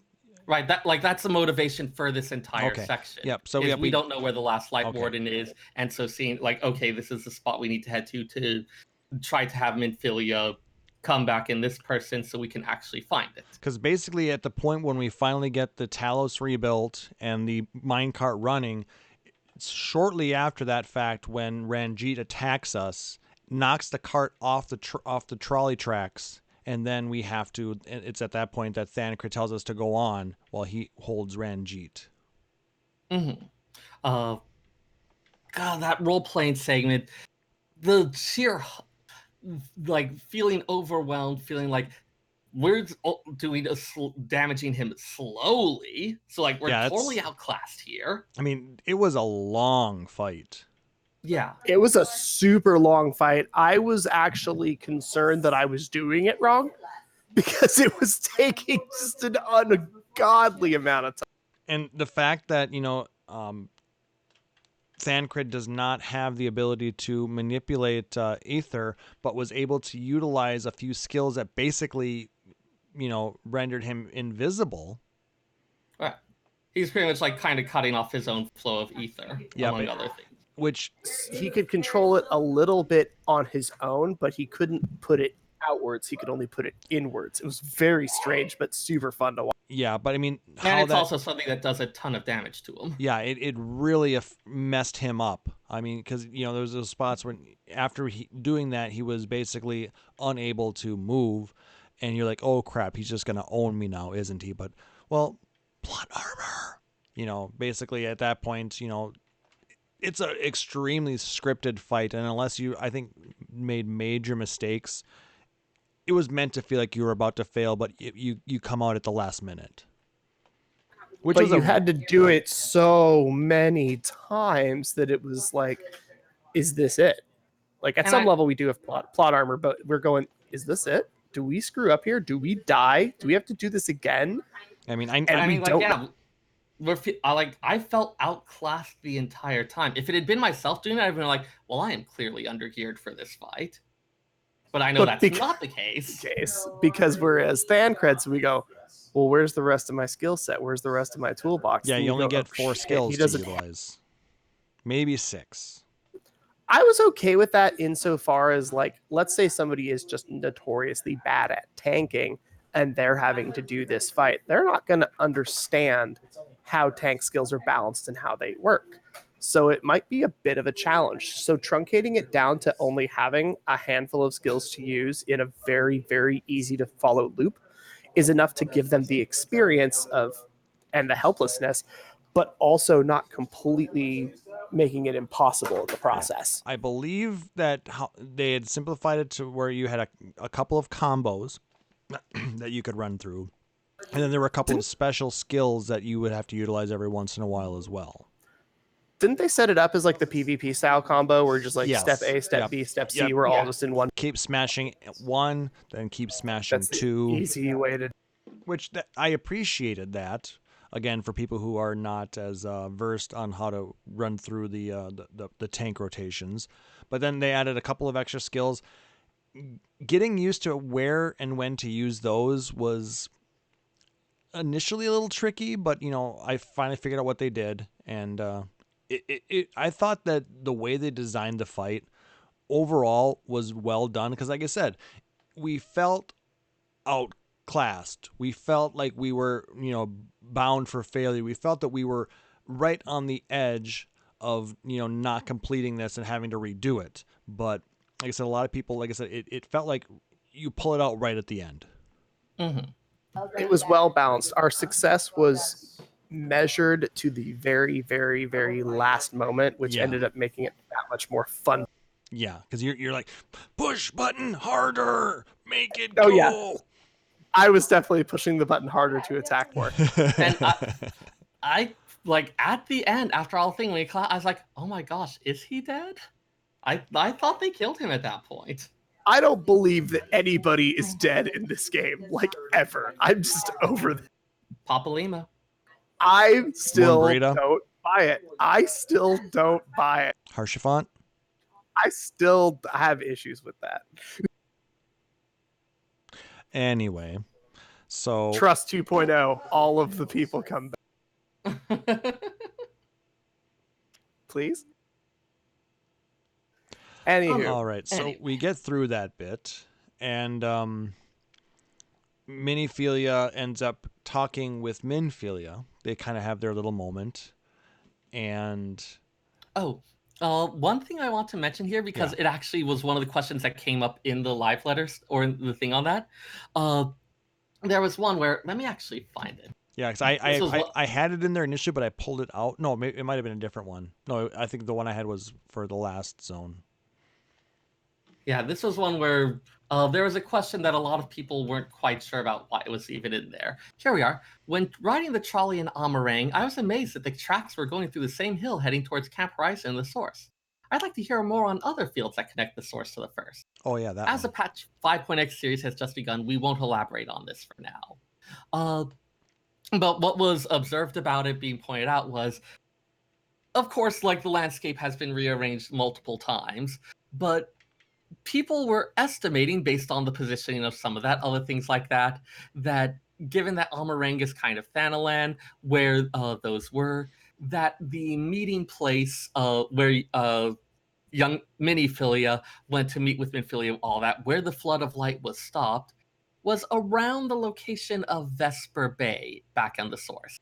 Right, that's the motivation for this entire section. Yep. So we don't know where the last Light Warden is, and so seeing this is the spot we need to head to try to have Minfilia come back in this person so we can actually find it. Because basically, at the point when we finally get the Talos rebuilt and the minecart running, shortly after that fact, when Ranjit attacks us, knocks the cart off the trolley tracks, and then we have to. It's at that point that Thancred tells us to go on while he holds Ranjit. Mm-hmm. God, that role playing segment, the sheer like feeling overwhelmed, feeling like we're doing damaging him slowly. So like we're totally outclassed here. I mean, it was a long fight. Yeah. It was a super long fight. I was actually concerned that I was doing it wrong because it was taking just an ungodly amount of time. And the fact that, Thancred does not have the ability to manipulate Aether, but was able to utilize a few skills that basically, rendered him invisible. Right. He's pretty much like kind of cutting off his own flow of ether, among other things. Which he could control it a little bit on his own, but he couldn't put it outwards. He could only put it inwards. It was very strange, but super fun to watch. Yeah, but I mean, and it's also something that does a ton of damage to him. Yeah, it really messed him up. I mean, because there's those spots when after doing that, he was basically unable to move, and you're like, oh crap, he's just gonna own me now, isn't he? But well, plot armor. Basically at that point, it's an extremely scripted fight, and unless you, I think, made major mistakes, it was meant to feel like you were about to fail, but you come out at the last minute. But you had to do it so many times that it was like, is this it? Like at some level we do have plot armor, but we're going, is this it? Do we screw up here? Do we die? Do we have to do this again? I mean, I felt outclassed the entire time. If it had been myself doing it, I'd been like, well, I am clearly undergeared for this fight. But I know that's not the case. Because we're as Thancreds, we go, well, where's the rest of my skill set? Where's the rest of my toolbox? Yeah, you only get 4 skills to utilize. Maybe 6. I was okay with that insofar as, like, let's say somebody is just notoriously bad at tanking and they're having to do this fight. They're not going to understand how tank skills are balanced and how they work. So it might be a bit of a challenge. So truncating it down to only having a handful of skills to use in a very, very easy to follow loop is enough to give them the experience of and the helplessness, but also not completely making it impossible in the process. I believe that they had simplified it to where you had a couple of combos that you could run through, and then there were a couple of special skills that you would have to utilize every once in a while as well. Didn't they set it up as like the PvP style combo where just like step A, step B, step C, we're all just in one? Keep smashing 1, then keep smashing 2. Easy way to. Which I appreciated that. Again, for people who are not as versed on how to run through the tank rotations. But then they added a couple of extra skills. Getting used to where and when to use those was initially a little tricky, but I finally figured out what they did, and I thought that the way they designed the fight overall was well done, because like I said, we felt outclassed. We felt like we were, bound for failure. We felt that we were right on the edge of, not completing this and having to redo it. But like I said, a lot of people, like I said, it felt like you pull it out right at the end. Mm-hmm. It was well balanced. Our success was measured to the very, very, very last moment, which ended up making it that much more fun. Yeah, because you're like, push button harder, make it go. Yeah. I was definitely pushing the button harder to attack more. And I like at the end, after all the thing, I was like, oh my gosh, is he dead? I thought they killed him at that point. I don't believe that anybody is dead in this game, like ever. I'm just over that. Papa Lima. I still don't buy it. I still don't buy it. Harshafont? I still have issues with that. Anyway, so Trust 2.0, all of the people come back. Please? Anywho. All right, so we get through that bit, and Miniphilia ends up talking with Minphilia. They kind of have their little moment, and Oh, one thing I want to mention here, because it actually was one of the questions that came up in the live letters or in the thing on that. There was one where, let me actually find it. Yeah, because I had it in there initially, but I pulled it out. No, it might have been a different one. No, I think the one I had was for the last zone. Yeah, this was one where there was a question that a lot of people weren't quite sure about why it was even in there. Here we are. When riding the trolley in Amarang, I was amazed that the tracks were going through the same hill heading towards Camp Horizon and the source. I'd like to hear more on other fields that connect the source to the first. Oh, yeah, that As one. the patch 5.x series has just begun, we won't elaborate on this for now. But what was observed about it being pointed out was, of course, like the landscape has been rearranged multiple times, but people were estimating based on the positioning of some of that, other things like that, that given that Amarang is kind of Thanalan, where those were, that the meeting place where young Miniphilia went to meet with Minphilia, all that, where the Flood of Light was stopped, was around the location of Vesper Bay back on the source.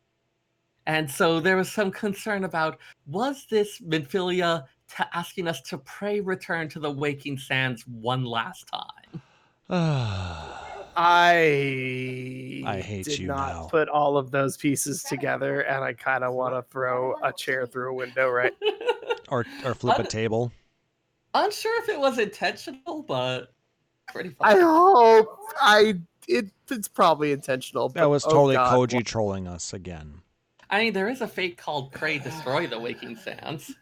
And so there was some concern about, was this Minphilia asking us to pray return to the Waking Sands one last time? I hate did you not now. put all of those pieces together, and I kind of want to throw a chair through a window, right? Or flip a table. Unsure if it was intentional, but pretty I funny. hope it's probably intentional. That but, was totally Koji trolling us again. I mean, there is a fate called Pray Destroy the Waking Sands.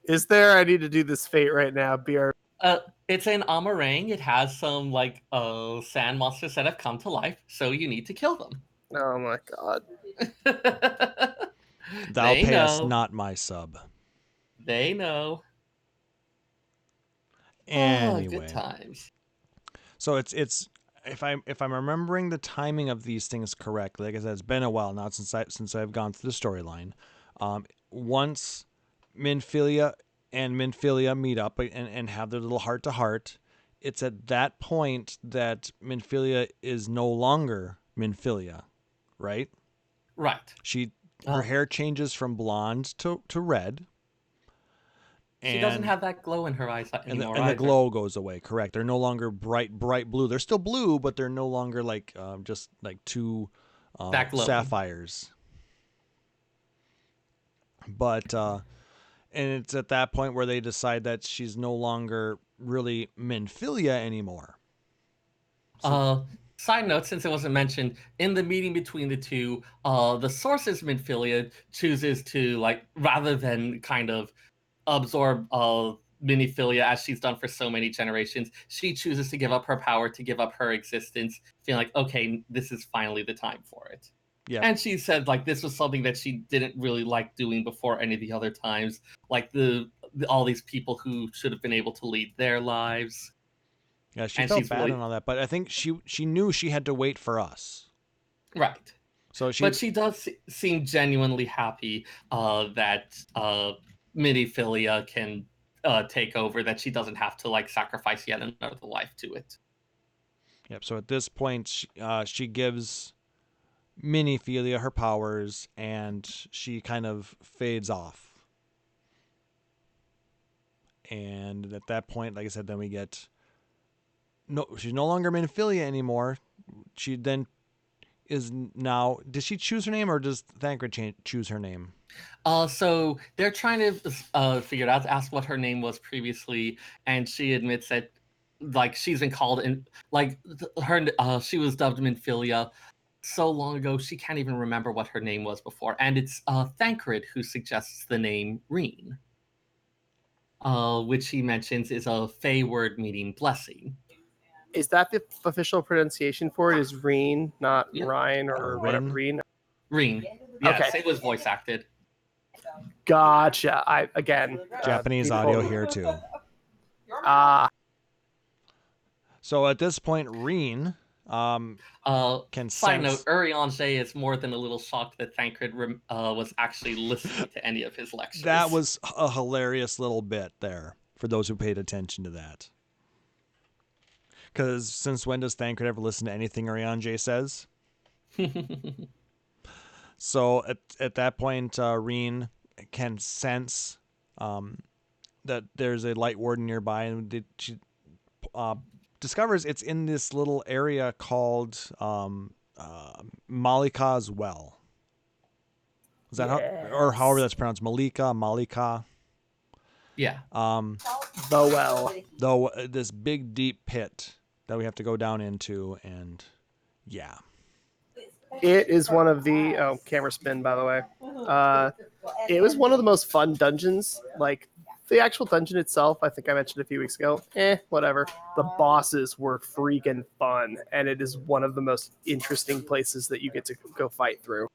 Is there? I need to do this fate right now. BR. It's in Amarang. It has some sand monsters that have come to life, so you need to kill them. Oh my god. Thou payest not my sub. They know. Anyway. Good times. So it's if I'm remembering the timing of these things correctly, like I said, it's been a while now since I've gone through the storyline. Once Minphilia and Minphilia meet up and have their little heart to heart, it's at that point that Minphilia is no longer Minphilia, right? Right. Her hair changes from blonde to red. She doesn't have that glow in her eyes anymore. And the glow goes away. Correct. They're no longer bright blue. They're still blue, but they're no longer just like two sapphires. But and it's at that point where they decide that she's no longer really Minphilia anymore. Side note, since it wasn't mentioned, in the meeting between the two, the source's Minphilia chooses to, rather than kind of absorb Miniphilia as she's done for so many generations, she chooses to give up her power, to give up her existence, feeling like, okay, this is finally the time for it. Yeah. And she said this was something that she didn't really like doing before any of the other times, like all these people who should have been able to lead their lives. Yeah, she felt bad and all that, but I think she knew she had to wait for us. Right. So but she does seem genuinely happy that Miniphilia can take over, that she doesn't have to sacrifice yet another life to it. Yep. So at this point, she gives Miniphilia her powers, and she kind of fades off. And at that point, like I said, then we get she's no longer Miniphilia anymore. She then is now. Does she choose her name, or does Thancred choose her name? So they're trying to figure it out, ask what her name was previously, and she admits that she's been called in she was dubbed Minphilia so long ago she can't even remember what her name was before, and it's Thancred who suggests the name Reen, which he mentions is a Fey word meaning blessing. Is that the official pronunciation for it? Is Reen, not Ryan or whatever? Reen. Reen. Yes, okay. It was voice acted. Gotcha. Japanese audio here too. So at this point, Reen can side note, Urianger is more than a little shocked that Thancred was actually listening to any of his lectures. That was a hilarious little bit there for those who paid attention to that. Because since when does Thancred ever listen to anything Urianger says? So at that point, Reen can sense that there's a light warden nearby, and she discovers it's in this little area called Malika's Well. Is that how, or however that's pronounced? Malika. Yeah. The well. Though this big deep pit that we have to go down into, and yeah. It is one of the camera spin, by the way. It was one of the most fun dungeons. Like the actual dungeon itself, I think I mentioned a few weeks ago. Whatever. The bosses were freaking fun, and it is one of the most interesting places that you get to go fight through.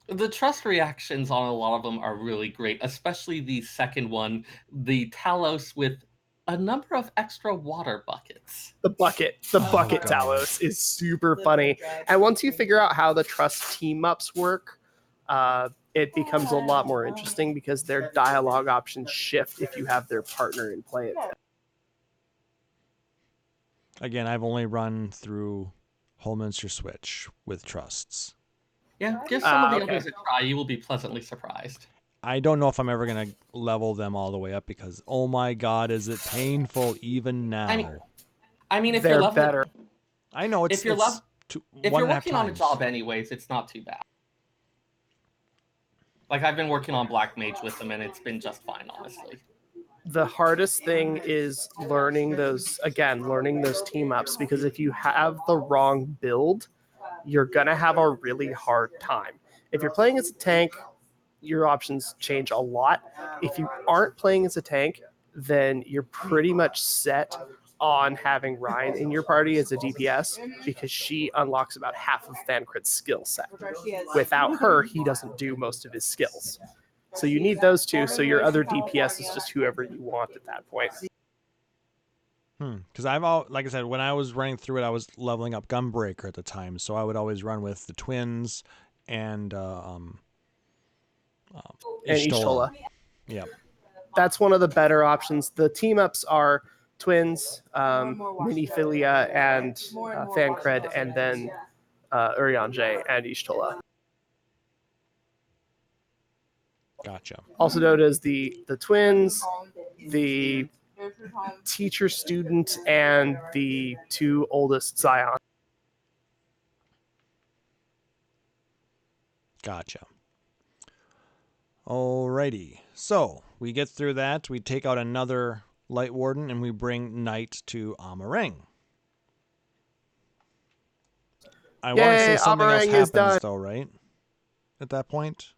The trust reactions on a lot of them are really great, especially the second one, the Talos with a number of extra water buckets. The bucket Talos is super funny. And once you figure out how the trust team-ups work, it becomes a lot more interesting because their dialogue options shift if you have their partner in play at that. Again, I've only run through Holminster Switch with trusts. Yeah, give some of the others a try. You will be pleasantly surprised. I don't know if I'm ever going to level them all the way up because, oh my god, is it painful even now. I mean if they're you're better. I know if you're working on a job anyways, it's not too bad. Like I've been working on Black Mage with them and it's been just fine, honestly. The hardest thing is learning those team ups, because if you have the wrong build, you're going to have a really hard time. If you're playing as a tank, your options change a lot. If you aren't playing as a tank, then you're pretty much set on having Ryan in your party as a DPS because she unlocks about half of Thancred's skill set. Without her, he doesn't do most of his skills. So you need those two, so your other DPS is just whoever you want at that point. Because like I said, when I was running through it, I was leveling up Gunbreaker at the time, so I would always run with the twins and Y'shtola. Yep. That's one of the better options. The team ups are twins, Miniphilia, and Thancred, and then Urianger and Y'shtola. Gotcha. Also known as the twins, the teacher student, and the two oldest scions. Gotcha. Alrighty. So we get through that. We take out another Light Warden and we bring Knight to Amarang. I want to say something else happens though, right? At that point.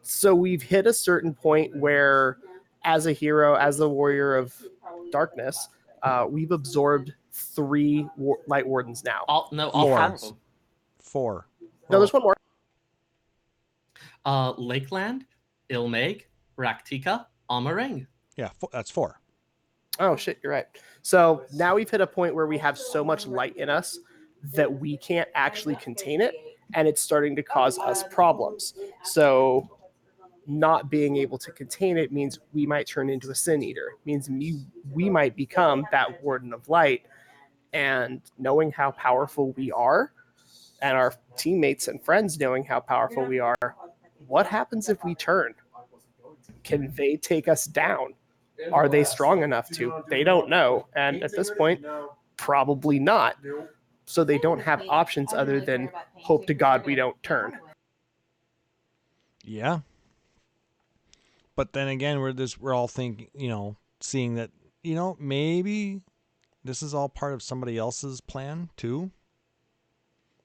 So we've hit a certain point where, as a hero, as the warrior of darkness, we've absorbed 3 Light Wardens now. Four. No, there's one more. Lakeland, Ilmeg, Rak'Tika, Amarang. Yeah, that's 4. Oh shit, you're right. So now we've hit a point where we have so much light in us that we can't actually contain it, and it's starting to cause us problems. So not being able to contain it means we might turn into a Sin Eater. It means we might become that Warden of Light. And knowing how powerful we are, and our teammates and friends knowing how powerful we are, what happens if we turn? Can they take us down? Are they strong enough to? They don't know. And at this point, probably not. So they don't have options other than hope to God we don't turn. Yeah. But then again, we're all thinking, seeing that, maybe this is all part of somebody else's plan too.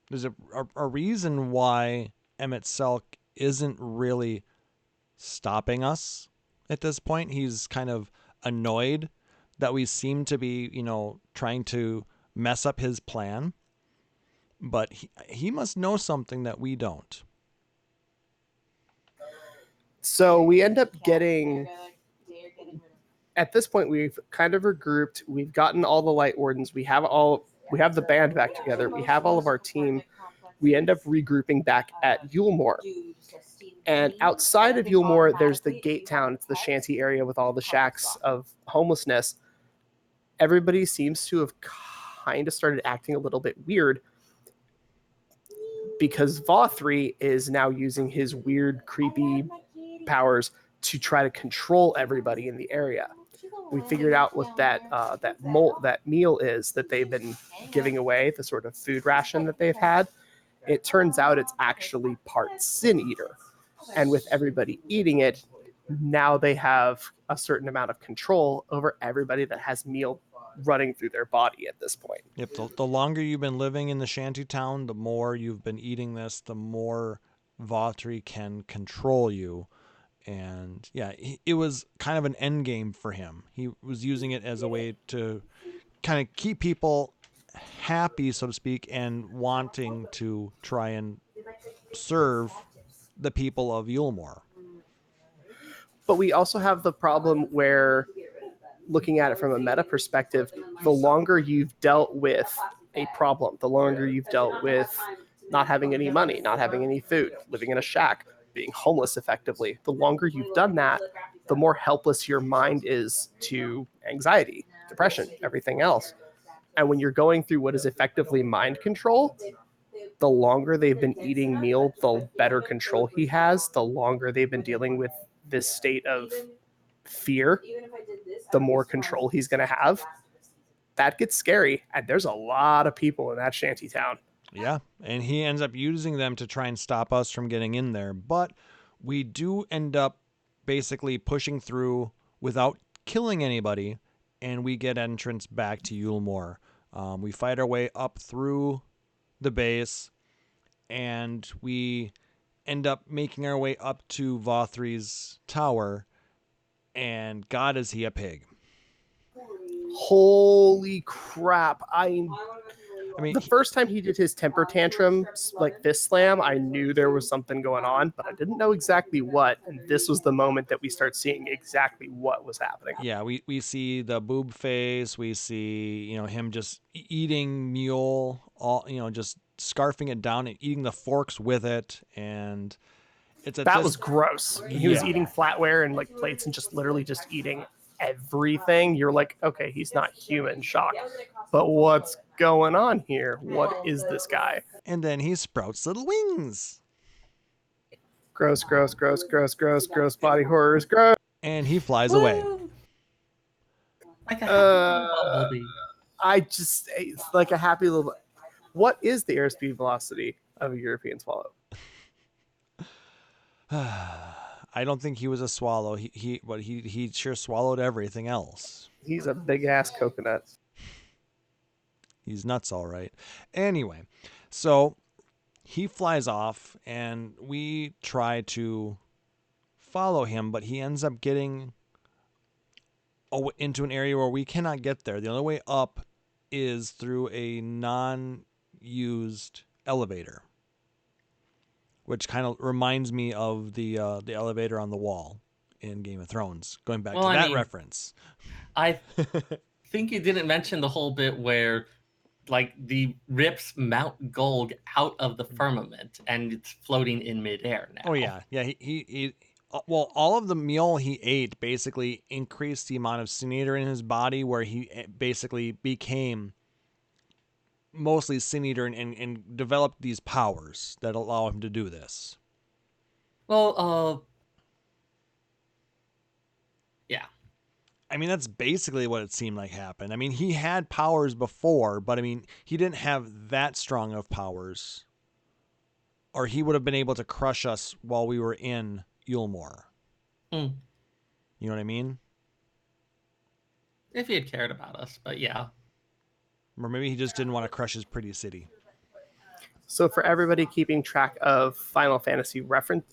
There's a reason why Emmett Selk isn't really stopping us at this point. He's kind of annoyed that we seem to be, trying to mess up his plan. But he must know something that we don't. So we end up getting, at this point, we've kind of regrouped. We've gotten all the Light Wardens. We have the band back together. We have all of our team. We end up regrouping back at Yulemoor. And outside of Yulemoor, there's the Gate Town. It's the shanty area with all the shacks of homelessness. Everybody seems to have kind of started acting a little bit weird because Vothri is now using his weird, creepy powers to try to control everybody in the area. We figured out what that meal is that they've been giving away, the sort of food ration that they've had. It turns out it's actually part Sin Eater. And with everybody eating it, now they have a certain amount of control over everybody that has meal running through their body at this point. Yep. The longer you've been living in the shanty town, the more you've been eating this, the more Vatri can control you. And yeah, it was kind of an end game for him. He was using it as a way to kind of keep people happy, so to speak, and wanting to try and serve the people of Yulmore. But we also have the problem where, looking at it from a meta perspective, the longer you've dealt with a problem, the longer you've dealt with not having any money, not having any food, living in a shack, being homeless effectively, the longer you've done that, the more helpless your mind is to anxiety, depression, everything else. And when you're going through what is effectively mind control, the longer they've been eating meal, the better control he has, the longer they've been dealing with this state of fear, the more control he's going to have. That gets scary, and there's a lot of people in that shanty town. Yeah, and he ends up using them to try and stop us from getting in there. But we do end up basically pushing through without killing anybody, and we get entrance back to Yulmore. We fight our way up through the base, and we end up making our way up to Vathri's tower, and God, is he a pig. Holy crap. I mean, the first time he did his temper tantrum, like this slam, I knew there was something going on, but I didn't know exactly what. And this was the moment that we start seeing exactly what was happening. Yeah, we see the boob face. We see, him just eating mule, just scarfing it down and eating the forks with it. And that was gross. He was eating flatware and like plates and just literally just eating everything. You're like, okay, he's not human, shock. But what's going on here? What is this guy? And then he sprouts little wings. Gross, gross, gross, gross, gross, gross body horrors, gross. And he flies away. Like a happy bumblebee. It's like a happy little. What is the airspeed velocity of a European swallow? I don't think he was a swallow. He sure swallowed everything else. He's a big ass coconut. He's nuts, all right. Anyway, so he flies off, and we try to follow him, but he ends up getting into an area where we cannot get there. The only way up is through a non-used elevator, which kind of reminds me of the elevator on the wall in Game of Thrones. Going back to that reference. I think you didn't mention the whole bit where, like, the rips Mount Golg out of the firmament and it's floating in midair now. Oh yeah, he well, all of the meal he ate basically increased the amount of Sin Eater in his body, where he basically became mostly Sin Eater and developed these powers that allow him to do this. Well, yeah. I mean, that's basically what it seemed like happened. I mean, he had powers before, but I mean, he didn't have that strong of powers, or he would have been able to crush us while we were in Yulmore. You know what I mean? If he had cared about us, but yeah. Or maybe he just didn't want to crush his pretty city. So for everybody keeping track of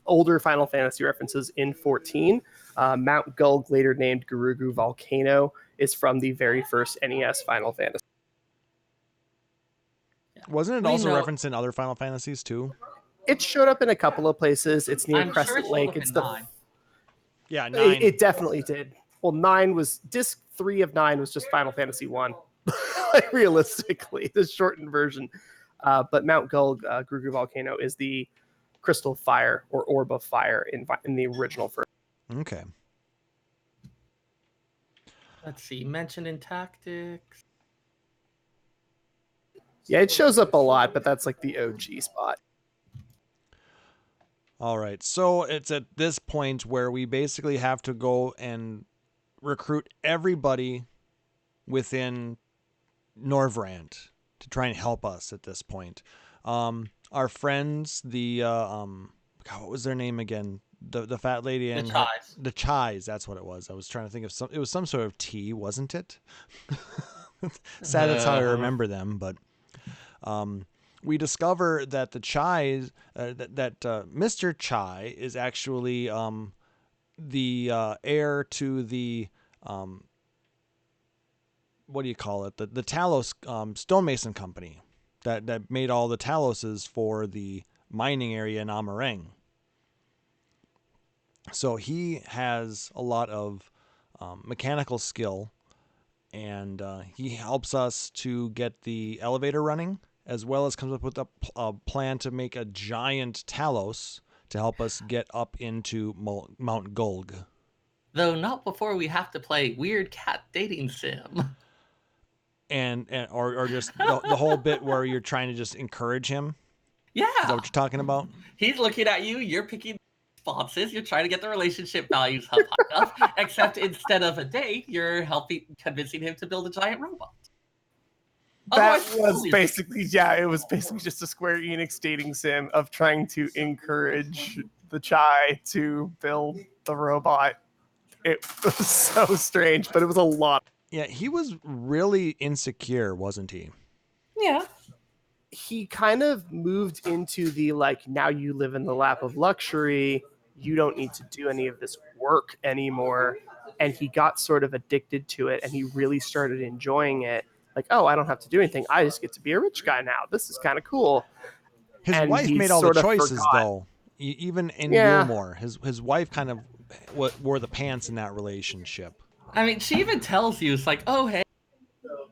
older Final Fantasy references in 14, Mount Gulg, later named Gurugu Volcano, is from the very first NES Final Fantasy. Wasn't it also referenced in other Final Fantasies too? It showed up in a couple of places. It's near Crescent Lake. It's the 9. Yeah, 9. It definitely did. Well, 9 was disc 3 of 9 was just Final Fantasy 1. Like, realistically, the shortened version. But Mount Gulg, Gurugu Volcano, is the crystal fire or orb of fire in the original version. Okay. Let's see. Mentioned in Tactics. Yeah, it shows up a lot, but that's like the OG spot. All right. So it's at this point where we basically have to go and recruit everybody within Norvrant to try and help us at this point. Our friends, God, what was their name again? The fat lady and the Chais. That's what it was. I was trying to think of it was some sort of tea, wasn't it? Sad that's how I remember them, but we discover that the Chai, that Mr. Chai is actually the heir to the what do you call it? The Talos stonemason company that made all the Taloses for the mining area in Amarang. So he has a lot of mechanical skill, and he helps us to get the elevator running, as well as comes up with a plan to make a giant Talos to help us get up into Mount Gulg. Though not before we have to play Weird Cat Dating Sim. Or just the whole bit where you're trying to just encourage him. Yeah. Is that what you're talking about? He's looking at you, you're picking responses, you're trying to get the relationship values up high enough, except instead of a date, you're convincing him to build a giant robot. That was basically, it was basically just a Square Enix dating sim of trying to encourage the Chai to build the robot. It was so strange, but it was a lot. Yeah, he was really insecure, wasn't he? Yeah. He kind of moved into the, like, now you live in the lap of luxury, you don't need to do any of this work anymore. And he got sort of addicted to it, and he really started enjoying it. Like, oh, I don't have to do anything. I just get to be a rich guy now. This is kind of cool. His wife made all the choices, though. Even in Gilmore, his wife kind of wore the pants in that relationship. I mean, she even tells you, it's like, oh, hey,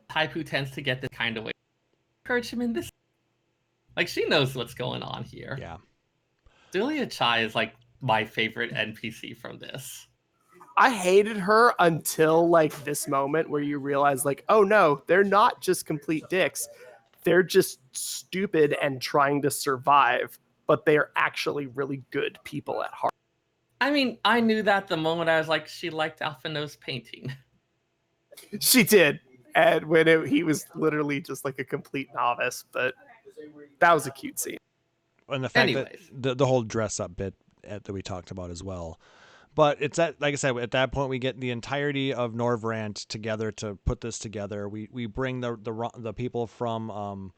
type who tends to get this kind of way. Encourage him in this. Like, she knows what's going on here. Yeah. Julia Chai is, like, my favorite NPC from this. I hated her until, like, this moment where you realize, like, oh, no, they're not just complete dicks. They're just stupid and trying to survive, but they're actually really good people at heart. I mean, I knew that the moment I was like, she liked Alphino's painting. She did. And when he was literally just like a complete novice, but that was a cute scene. And the fact that the whole dress up bit that we talked about as well. But it's that, like I said, at that point we get the entirety of Norvrant together to put this together. We bring the people from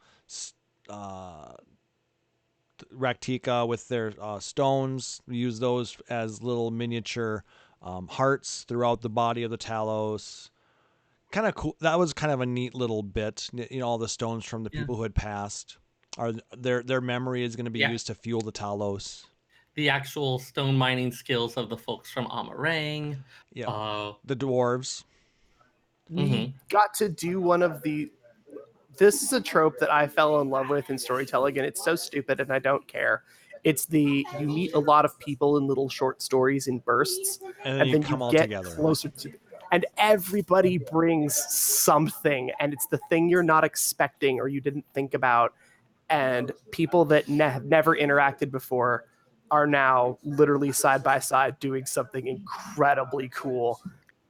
Rak'Tika with their stones. We use those as little miniature hearts throughout the body of the Talos. Kind of cool. That was kind of a neat little bit. You know, all the stones from the people who had passed are their memory is going to be used to fuel the Talos. The actual stone mining skills of the folks from Amarang. Yeah. The dwarves. We got to do one of the. This is a trope that I fell in love with in storytelling, and it's so stupid, and I don't care. It's you meet a lot of people in little short stories in bursts, and then you get together. Closer to, and everybody brings something, and it's the thing you're not expecting or you didn't think about, and people that have never interacted before are now literally side by side doing something incredibly cool.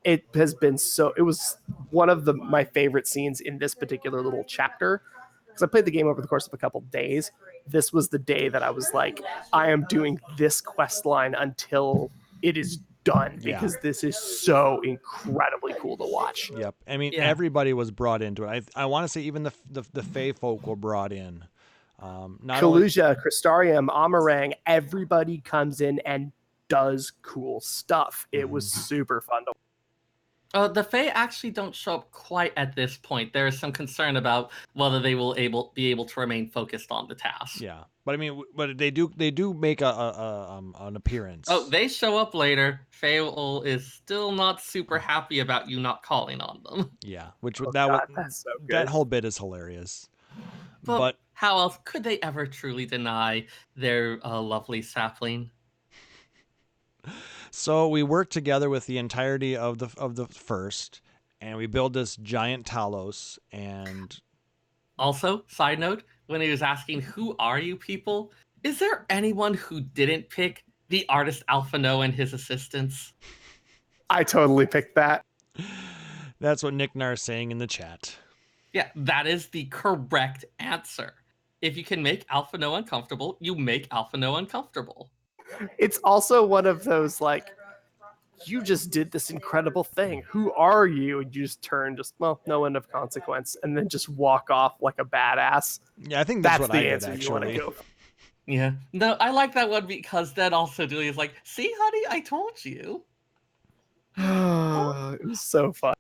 It has been it was one of my favorite scenes in this particular little chapter, because I played the game over the course of a couple days. This was the day that I was like, I am doing this quest line until it is done, because this is so incredibly cool to watch. Yep. I mean, everybody was brought into it. I want to say even the Fae folk were brought in. Kaluja, Crystarium, Amarang, everybody comes in and does cool stuff. It was super fun to watch. The Fae actually don't show up quite at this point. There is some concern about whether they will be able to remain focused on the task. Yeah, but I mean, but they do make an appearance. Oh, they show up later. Fae is still not super happy about you not calling on them. Yeah, which that's so good. That whole bit is hilarious. But how else could they ever truly deny their lovely sapling? So we work together with the entirety of the first, and we build this giant Talos. And also, side note, when he was asking, "Who are you people?" Is there anyone who didn't pick the artist Alphano and his assistants? I totally picked that. That's what Nick Nar is saying in the chat. Yeah, that is the correct answer. If you can make Alphano uncomfortable, you make Alphano uncomfortable. It's also one of those, like, you just did this incredible thing. Who are you? And you just turn, well, no one of consequence, and then just walk off like a badass. Yeah, I think that's what the I did, answer you want to actually. go for. Yeah. No, I like that one because then also Julia's like, see, honey, I told you. It was so fun.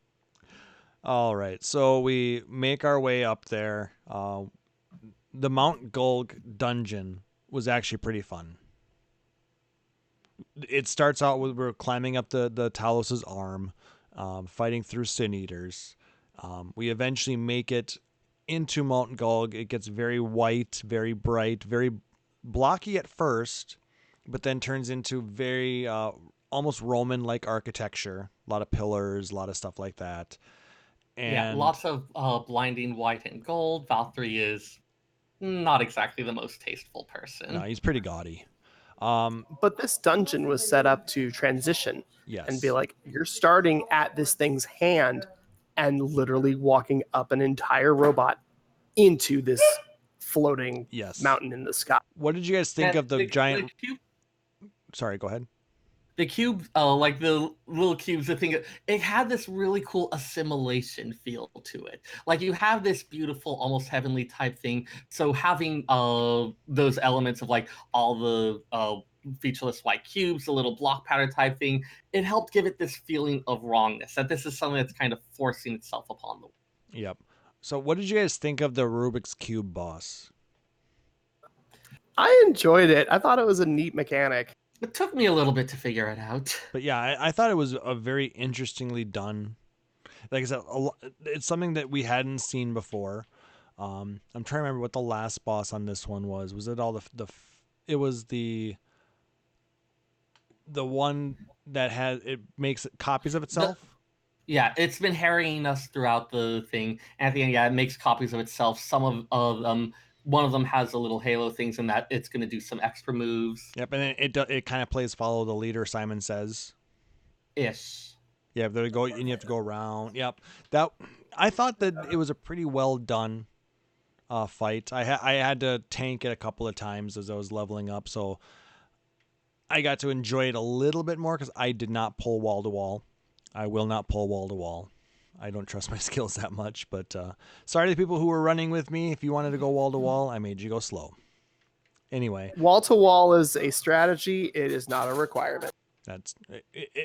All right, so we make our way up there. The Mount Gulg dungeon was actually pretty fun. It starts out with we're climbing up the Talos's arm, fighting through Sin Eaters. We eventually make it into Mount Gulg. It gets very white, very bright, very blocky at first, but then turns into very almost Roman-like architecture. A lot of pillars, a lot of stuff like that. And yeah, lots of blinding white and gold. Valkyrie is not exactly the most tasteful person. No, he's pretty gaudy. But this dungeon was set up to transition Yes. and be like, you're starting at this thing's hand and literally walking up an entire robot into this floating mountain in the sky. What did you guys think of the giant... The cube, Sorry, go ahead. the cube, like the little cubes, the thing, it had this really cool assimilation feel to it. Like you have this beautiful, almost heavenly type thing. So having those elements of like all the featureless white cubes, the little block pattern type thing, it helped give it this feeling of wrongness, that this is something that's kind of forcing itself upon the world. Yep. So what did you guys think of the Rubik's Cube boss? I enjoyed it. I thought it was a neat mechanic. It took me a little bit to figure it out. But yeah, I thought it was a very interestingly done. Like I said, it's something that we hadn't seen before. I'm trying to remember what the last boss on this one was. Was it all it was the one that it makes copies of itself? Yeah, it's been harrying us throughout the thing. And at the end, yeah, it makes copies of itself. Some of them, one of them has a little halo things in that it's going to do some extra moves. Yep, and it kind of plays follow the leader, Simon says. Ish. Yeah, they go and you have to go around. Yep, I thought that it was a pretty well done fight. I had to tank it a couple of times as I was leveling up, so I got to enjoy it a little bit more because I did not pull wall to wall. I will not pull wall to wall. I don't trust my skills that much, but sorry to the people who were running with me. If you wanted to go wall to wall, I made you go slow. Anyway, wall to wall is a strategy. It is not a requirement. That's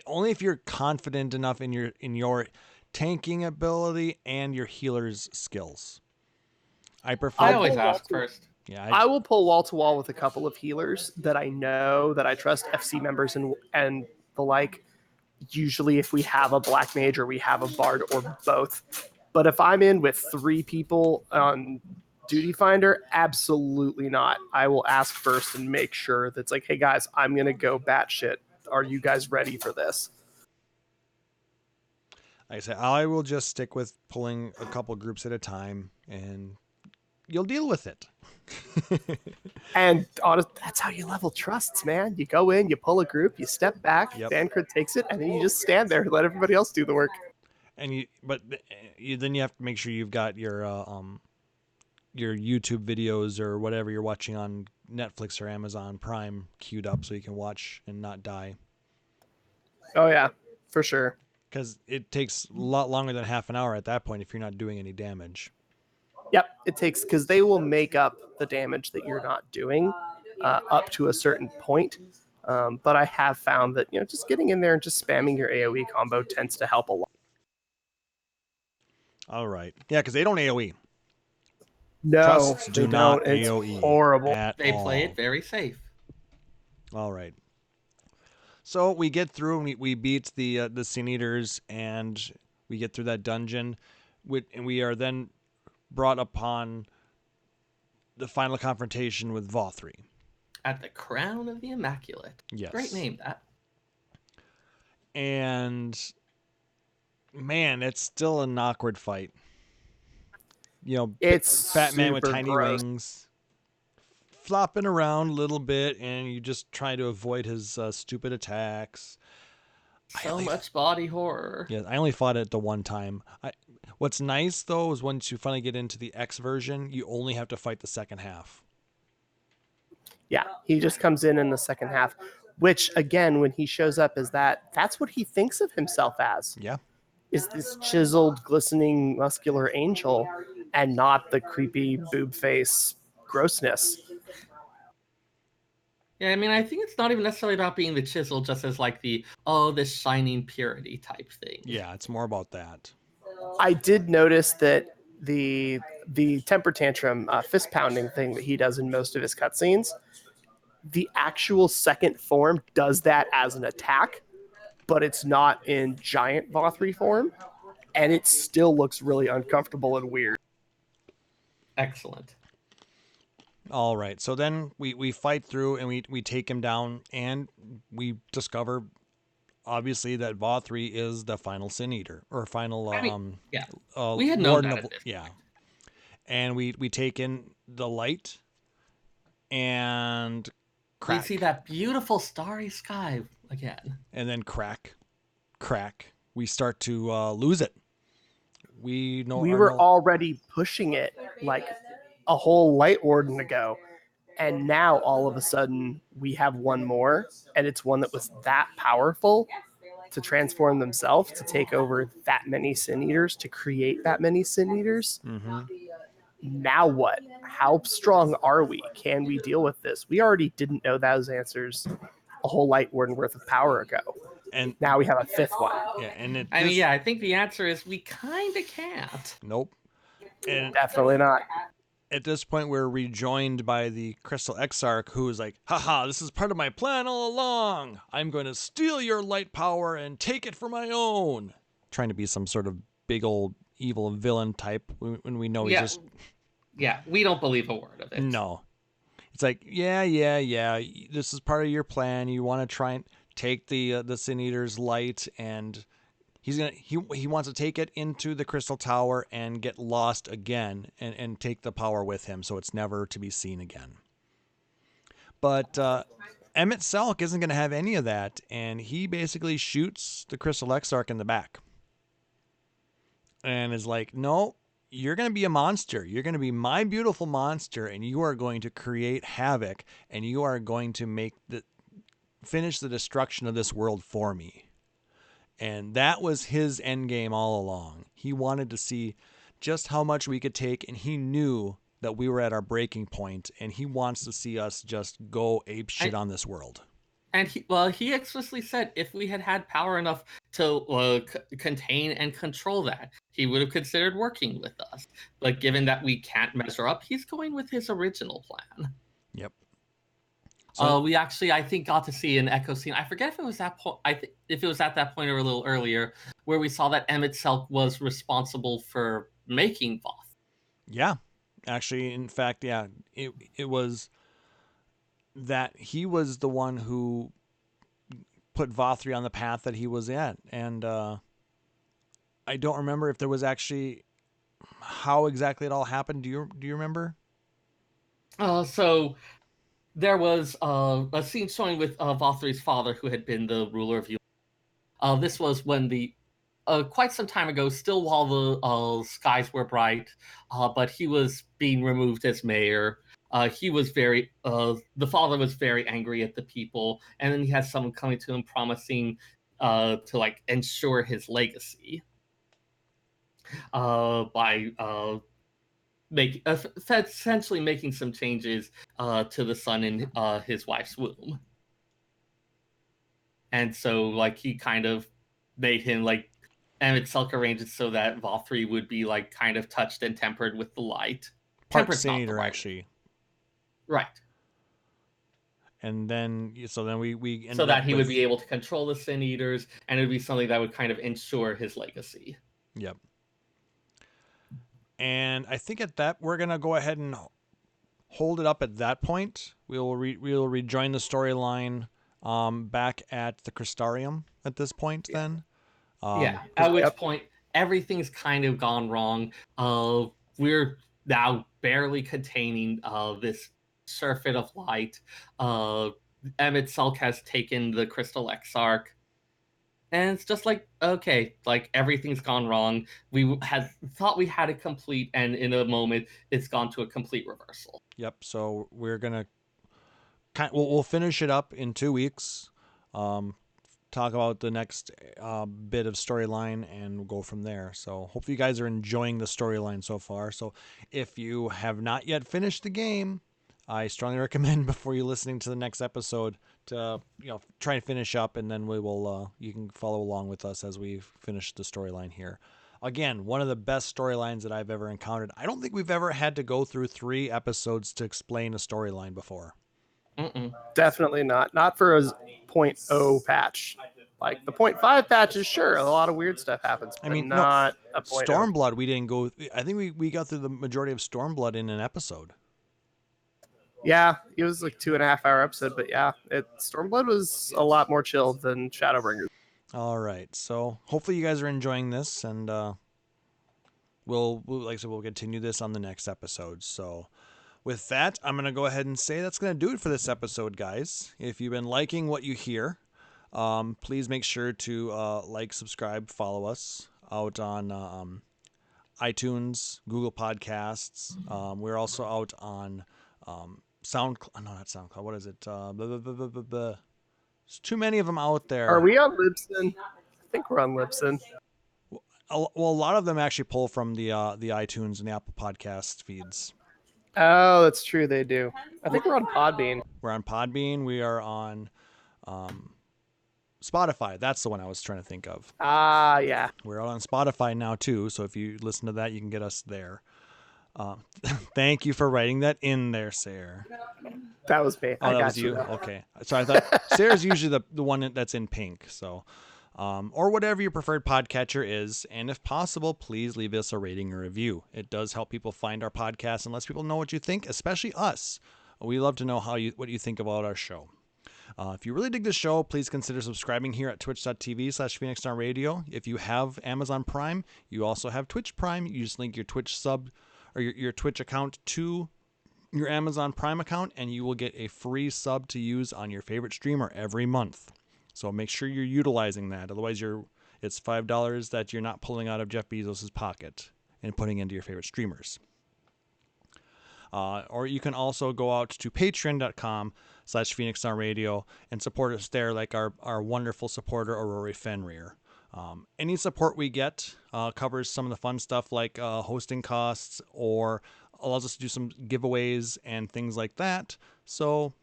only if you're confident enough in your tanking ability and your healer's skills. I prefer. I always ask first. Yeah, I will pull wall to wall with a couple of healers that I know that I trust, FC members and the like. Usually if we have a black mage or we have a bard or both. But if I'm in with 3 people on Duty Finder, absolutely not. I will ask first and make sure that's like, hey guys, I'm going to go batshit. Are you guys ready for this? Like I said, I will just stick with pulling a couple groups at a time and you'll deal with it. And that's how you level trusts, man. You go in, you pull a group, you step back, Bancred takes it, and then you just stand there and let everybody else do the work. And then you have to make sure you've got your YouTube videos or whatever you're watching on Netflix or Amazon Prime queued up so you can watch and not die. Oh yeah, for sure. Because it takes a lot longer than half an hour at that point if you're not doing any damage. Yep, it takes, because they will make up the damage that you're not doing up to a certain point. But I have found that just getting in there and just spamming your AoE combo tends to help a lot. All right, yeah, because they don't AoE. No, Trusts do not It's AoE. horrible. They play it very safe. All right. So we get through and we beat the Sin Eaters and we get through that dungeon, and we are then brought upon the final confrontation with Vothri. At the Crown of the Immaculate. Yes. Great name, that. And man, it's still an awkward fight. It's fat man with super tiny gross. wings flopping around a little bit, and you just try to avoid his stupid attacks. So much body horror. Yeah, I only fought it the one time. What's nice, though, is once you finally get into the X version, you only have to fight the second half. Yeah, he just comes in the second half, which, again, when he shows up as that's what he thinks of himself as. Yeah. Is this chiseled, glistening, muscular angel, and not the creepy boob face grossness. Yeah, I mean, I think it's not even necessarily about being the chisel, just as like this shining purity type thing. Yeah, it's more about that. I did notice that the temper tantrum fist pounding thing that he does in most of his cutscenes, the actual second form does that as an attack, but it's not in giant Vothri form, and it still looks really uncomfortable and weird. Excellent. All right, so then we fight through and we take him down, and we discover obviously that Vothri is the final Sin Eater or final we had known that and we take in the light and crack. We see that beautiful starry sky again, and then crack, we start to lose it. We were already pushing it like a whole light warden ago, and now all of a sudden we have one more, and it's one that was that powerful to transform themselves, to take over that many Sin Eaters, to create that many Sin Eaters. Mm-hmm. Now what? How strong are we? Can we deal with this? We already didn't know those answers a whole light warden worth of power ago, and now we have a fifth one. Yeah, and I think the answer is we kind of can't. Nope. And definitely not. At this point, we're rejoined by the Crystal Exarch, who is like, haha, this is part of my plan all along. I'm going to steal your light power and take it for my own. Trying to be some sort of big old evil villain type when we know he's just... Yeah, we don't believe a word of it. No. It's like, yeah. This is part of your plan. You want to try and take the Sin Eater's light, and... He wants to take it into the Crystal Tower and get lost again and take the power with him, so it's never to be seen again. But Emmett Selk isn't going to have any of that, and he basically shoots the Crystal Exarch in the back. And is like, no, you're going to be a monster. You're going to be my beautiful monster, and you are going to create havoc, and you are going to finish the destruction of this world for me. And that was his end game all along. He wanted to see just how much we could take, and he knew that we were at our breaking point, and he wants to see us just go ape shit on this world. And he explicitly said if we had power enough to contain and control that, he would have considered working with us. But given that we can't measure up, he's going with his original plan. Yep. So, we actually, I think, got to see an echo scene. I forget if it was that point. If it was at that point or a little earlier, where we saw that Emmett Selk was responsible for making Voth. Yeah, actually, in fact, yeah, it was that he was the one who put Vothri on the path that he was at, and I don't remember if there was actually how exactly it all happened. Do you remember? So. There was a scene showing with Vothri's father, who had been the ruler of Yule. This was when quite some time ago, still while the skies were bright, but he was being removed as mayor. He was the father was very angry at the people, and then he had someone coming to him promising to ensure his legacy by essentially making some changes to the son in his wife's womb. And so he kind of made him Emmett Selk arranged it so that Vothri would be kind of touched and tempered with the light. Part Sin Eater, actually. Right. And then we so that he would be able to control the Sin Eaters, and it would be something that would kind of ensure his legacy. Yep. And I think at that, we're going to go ahead and hold it up at that point. We'll rejoin the storyline back at the Crystarium at this point then. At which point, everything's kind of gone wrong. We're now barely containing this Surfeit of Light. Emmett Selk has taken the Crystal Exarch. And it's just like, okay, like everything's gone wrong. We had thought we had it complete, and in a moment, it's gone to a complete reversal. Yep. So we're gonna we'll finish it up in 2 weeks. Talk about the next bit of storyline and we'll go from there. So hopefully you guys are enjoying the storyline so far. So if you have not yet finished the game, I strongly recommend before you listening to the next episode to try and finish up, and then we will you can follow along with us as we finish the storyline here. Again, one of the best storylines that I've ever encountered. I don't think we've ever had to go through 3 episodes to explain a storyline before. Definitely not. Not for a 0.0 patch. Like the 0.5 patches, sure, a lot of weird stuff happens. But not a 0.0. Stormblood, we didn't go. I think we got through the majority of Stormblood in an episode. Yeah, it was like 2.5 hour episode, but yeah, Stormblood was a lot more chilled than Shadowbringers. All right, so hopefully you guys are enjoying this, and we'll like I said, we'll continue this on the next episode. So with that, I'm gonna go ahead and say that's gonna do it for this episode, guys. If you've been liking what you hear, please make sure to like, subscribe, follow us out on iTunes, Google Podcasts. We're also out on SoundCloud. No, not SoundCloud. What is it? There's too many of them out there. Are we on Libsyn? I think we're on Libsyn. Well, a lot of them actually pull from the iTunes and the Apple Podcast feeds. Oh, that's true. They do. I think we're on Podbean. We're on Podbean. We are on Spotify. That's the one I was trying to think of. Yeah. We're out on Spotify now too. So if you listen to that, you can get us there. Thank you for writing that in there, Seyrr. That was me. Oh, that was you? Okay. So I thought Seyrr's usually the one that's in pink. So, or whatever your preferred podcatcher is. And if possible, please leave us a rating or review. It does help people find our podcast and lets people know what you think, especially us. We love to know what you think about our show. If you really dig the show, please consider subscribing here at twitch.tv/PhoenixDownRadio. If you have Amazon Prime, you also have Twitch Prime. You just link your Twitch sub or your Twitch account to your Amazon Prime account, and you will get a free sub to use on your favorite streamer every month. So make sure you're utilizing that. Otherwise, it's $5 that you're not pulling out of Jeff Bezos' pocket and putting into your favorite streamers. Or you can also go out to patreon.com/PhoenixDownRadio and support us there, like our wonderful supporter, Aurori Fenrir. Any support we get covers some of the fun stuff like hosting costs, or allows us to do some giveaways and things like that. So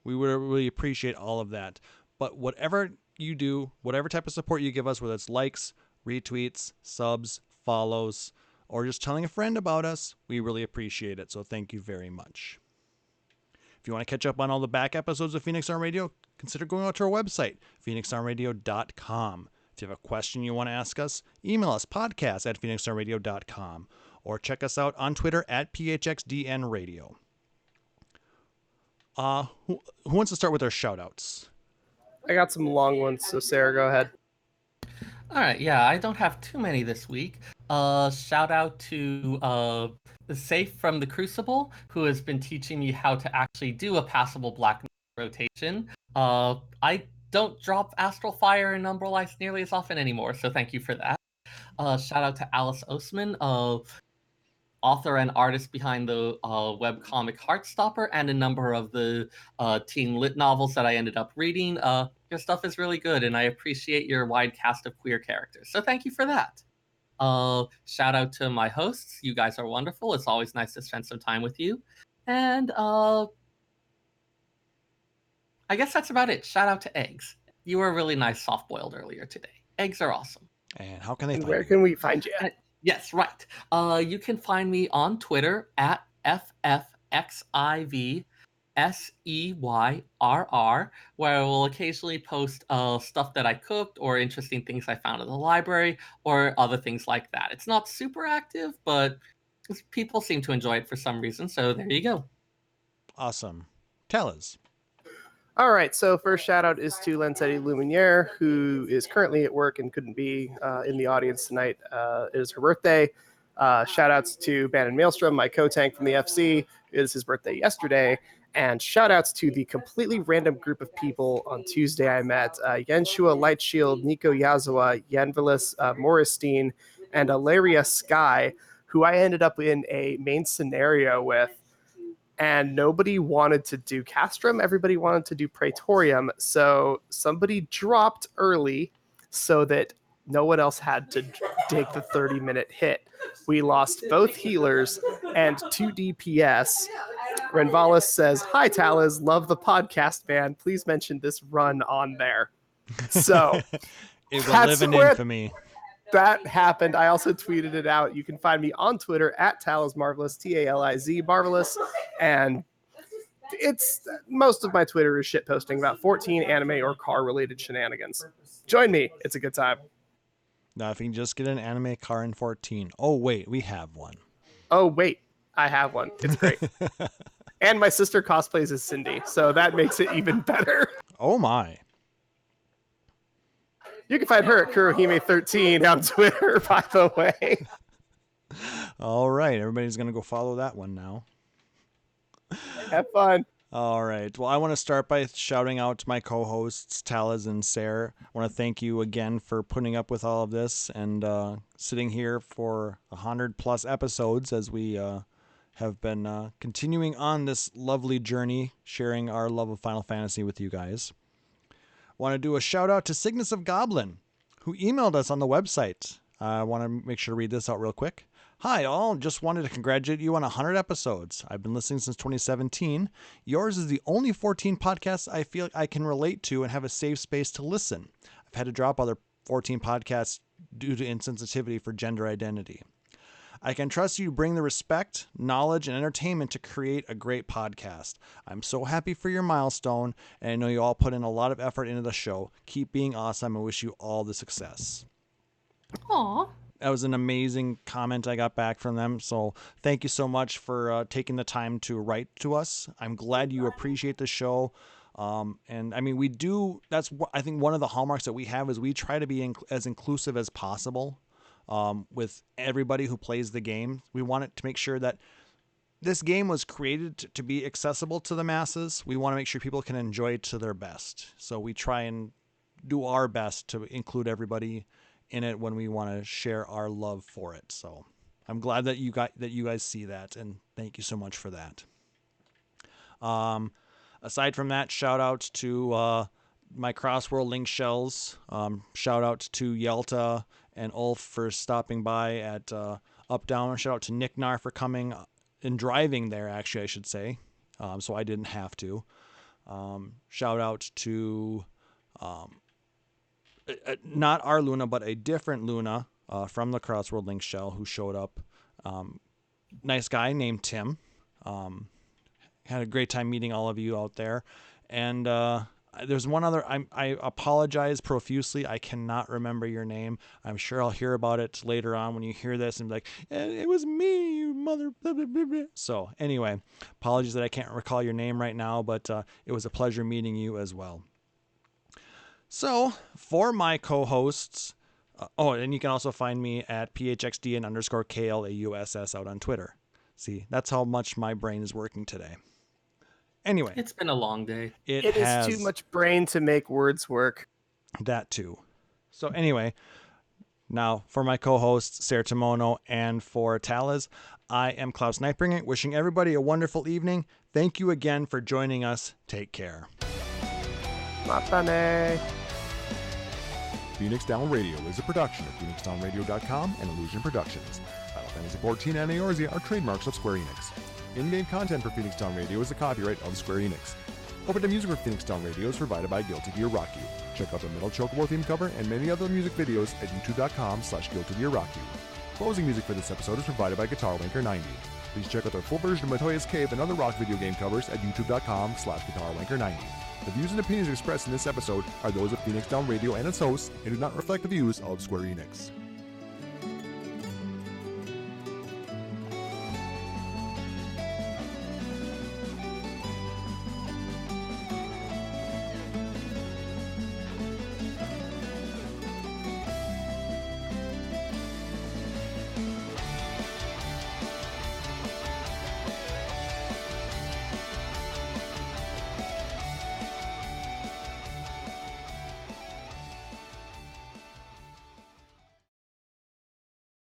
we would really appreciate all of that. But whatever you do, whatever type of support you give us, whether it's likes, retweets, subs, follows, or just telling a friend about us, we really appreciate it. So thank you very much. If you want to catch up on all the back episodes of Phoenix Down Radio, consider going out to our website, phoenixdownradio.com. If you have a question you want to ask us, email us podcast@phoenixdownradio.com, or check us out on Twitter @PHXDNRadio. Who wants to start with our shout-outs? I got some long ones, so Seyrr, go ahead. All right, yeah, I don't have too many this week. Shout out to the Safe from the Crucible, who has been teaching me how to actually do a passable black rotation. I don't drop Astral Fire and Umbral Ice nearly as often anymore, so thank you for that. Shout out to Alice Osman, author and artist behind the webcomic Heartstopper and a number of the teen lit novels that I ended up reading. Your stuff is really good, and I appreciate your wide cast of queer characters, so thank you for that. Shout out to my hosts. You guys are wonderful. It's always nice to spend some time with you. And I guess that's about it. Shout out to Eggs. You were really nice soft-boiled earlier today. Eggs are awesome. And how can they find Where you? can we find you? Yes, right. You can find me on Twitter at FFXIV SEYRR, where I will occasionally post stuff that I cooked or interesting things I found in the library or other things like that. It's not super active, but people seem to enjoy it for some reason, so there you go. Awesome. Taliz. All right, so first shout out is to Lensetti Lumiere, who is currently at work and couldn't be in the audience tonight. It is her birthday. Shout outs to Bannon Maelstrom, my co-tank from the FC. It was his birthday yesterday. And shout outs to the completely random group of people on Tuesday I met. Yenshua Lightshield, Nico Yazawa, Yanvelis Morristein, and Alaria Sky, who I ended up in a main scenario with. And nobody wanted to do Castrum. Everybody wanted to do Praetorium. So somebody dropped early so that no one else had to take the 30-minute hit. We lost both healers and 2 DPS. Renvalis says, "Hi, Taliz. Love the podcast, man. Please mention this run on there." So it will live in infamy. That happened. I also tweeted it out. You can find me on Twitter at Taliz Marvelous, Taliz Marvelous, and it's most of my Twitter is shit posting about 14 anime or car related shenanigans. Join me. It's a good time. Now, if you can just get an anime car in 14. Oh wait, we have one. Oh wait, I have one. It's great. And my sister cosplays as Cindy, so that makes it even better. Oh my. You can find her at Kurohime13 on Twitter, by the way. All right, everybody's going to go follow that one now. Have fun. All right. Well, I want to start by shouting out to my co-hosts, Taliz and Seyrr. I want to thank you again for putting up with all of this and sitting here for 100+ episodes as we have been continuing on this lovely journey, sharing our love of Final Fantasy with you guys. Want to do a shout out to Cygnus of Goblin, who emailed us on the website. I want to make sure to read this out real quick. Hi, all. Just wanted to congratulate you on 100 episodes. I've been listening since 2017. Yours is the only 14 podcasts I feel I can relate to and have a safe space to listen. I've had to drop other 14 podcasts due to insensitivity for gender identity. I can trust you to bring the respect, knowledge, and entertainment to create a great podcast. I'm so happy for your milestone, and I know you all put in a lot of effort into the show. Keep being awesome. I wish you all the success. Aw. That was an amazing comment I got back from them. So thank you so much for taking the time to write to us. I'm glad you appreciate the show. And I mean, we do. That's what I think one of the hallmarks that we have is we try to be as inclusive as possible with everybody who plays the game. We want it to make sure that this game was created to be accessible to the masses. We want to make sure people can enjoy it to their best. So we try and do our best to include everybody in it when we want to share our love for it. So I'm glad that you guys see that, and thank you so much for that. Aside from that, shout out to my Crossworld Link shells. Shout out to Yelta and Ulf for stopping by at Up Down. Shout out to Nick Nar for coming and driving there, actually, I should say. So I didn't have to. Shout out to not our Luna, but a different Luna from the Crossworld Link shell who showed up. Nice guy named Tim. Had a great time meeting all of you out there. And there's one other. I apologize profusely. I cannot remember your name. I'm sure I'll hear about it later on when you hear this and be like, it was me, you mother. Blah, blah, blah, blah. So anyway, apologies that I can't recall your name right now, but it was a pleasure meeting you as well. So for my co-hosts, and you can also find me at PHXD and _KLAUSS out on Twitter. See, that's how much my brain is working today. Anyway. It's been a long day. It is too much brain to make words work. That too. So anyway, now for my co-hosts, Seyrr Timono, and for Taliz, I am Klauss Nightbringer, wishing everybody a wonderful evening. Thank you again for joining us. Take care. Matane. Phoenix Down Radio is a production of PhoenixDownRadio.com and Illusion Productions. Final Fantasy XIV and Eorzea are trademarks of Square Enix. In-game content for Phoenix Down Radio is the copyright of Square Enix. Opening music for Phoenix Down Radio is provided by Guilty Gear Rock You. Check out the Metal Chocobo theme cover and many other music videos at youtube.com/Guilty Gear Rock You. Closing music for this episode is provided by Guitar Wanker 90. Please check out their full version of Matoya's Cave and other rock video game covers at youtube.com/Guitar Wanker 90. The views and opinions expressed in this episode are those of Phoenix Down Radio and its hosts and do not reflect the views of Square Enix.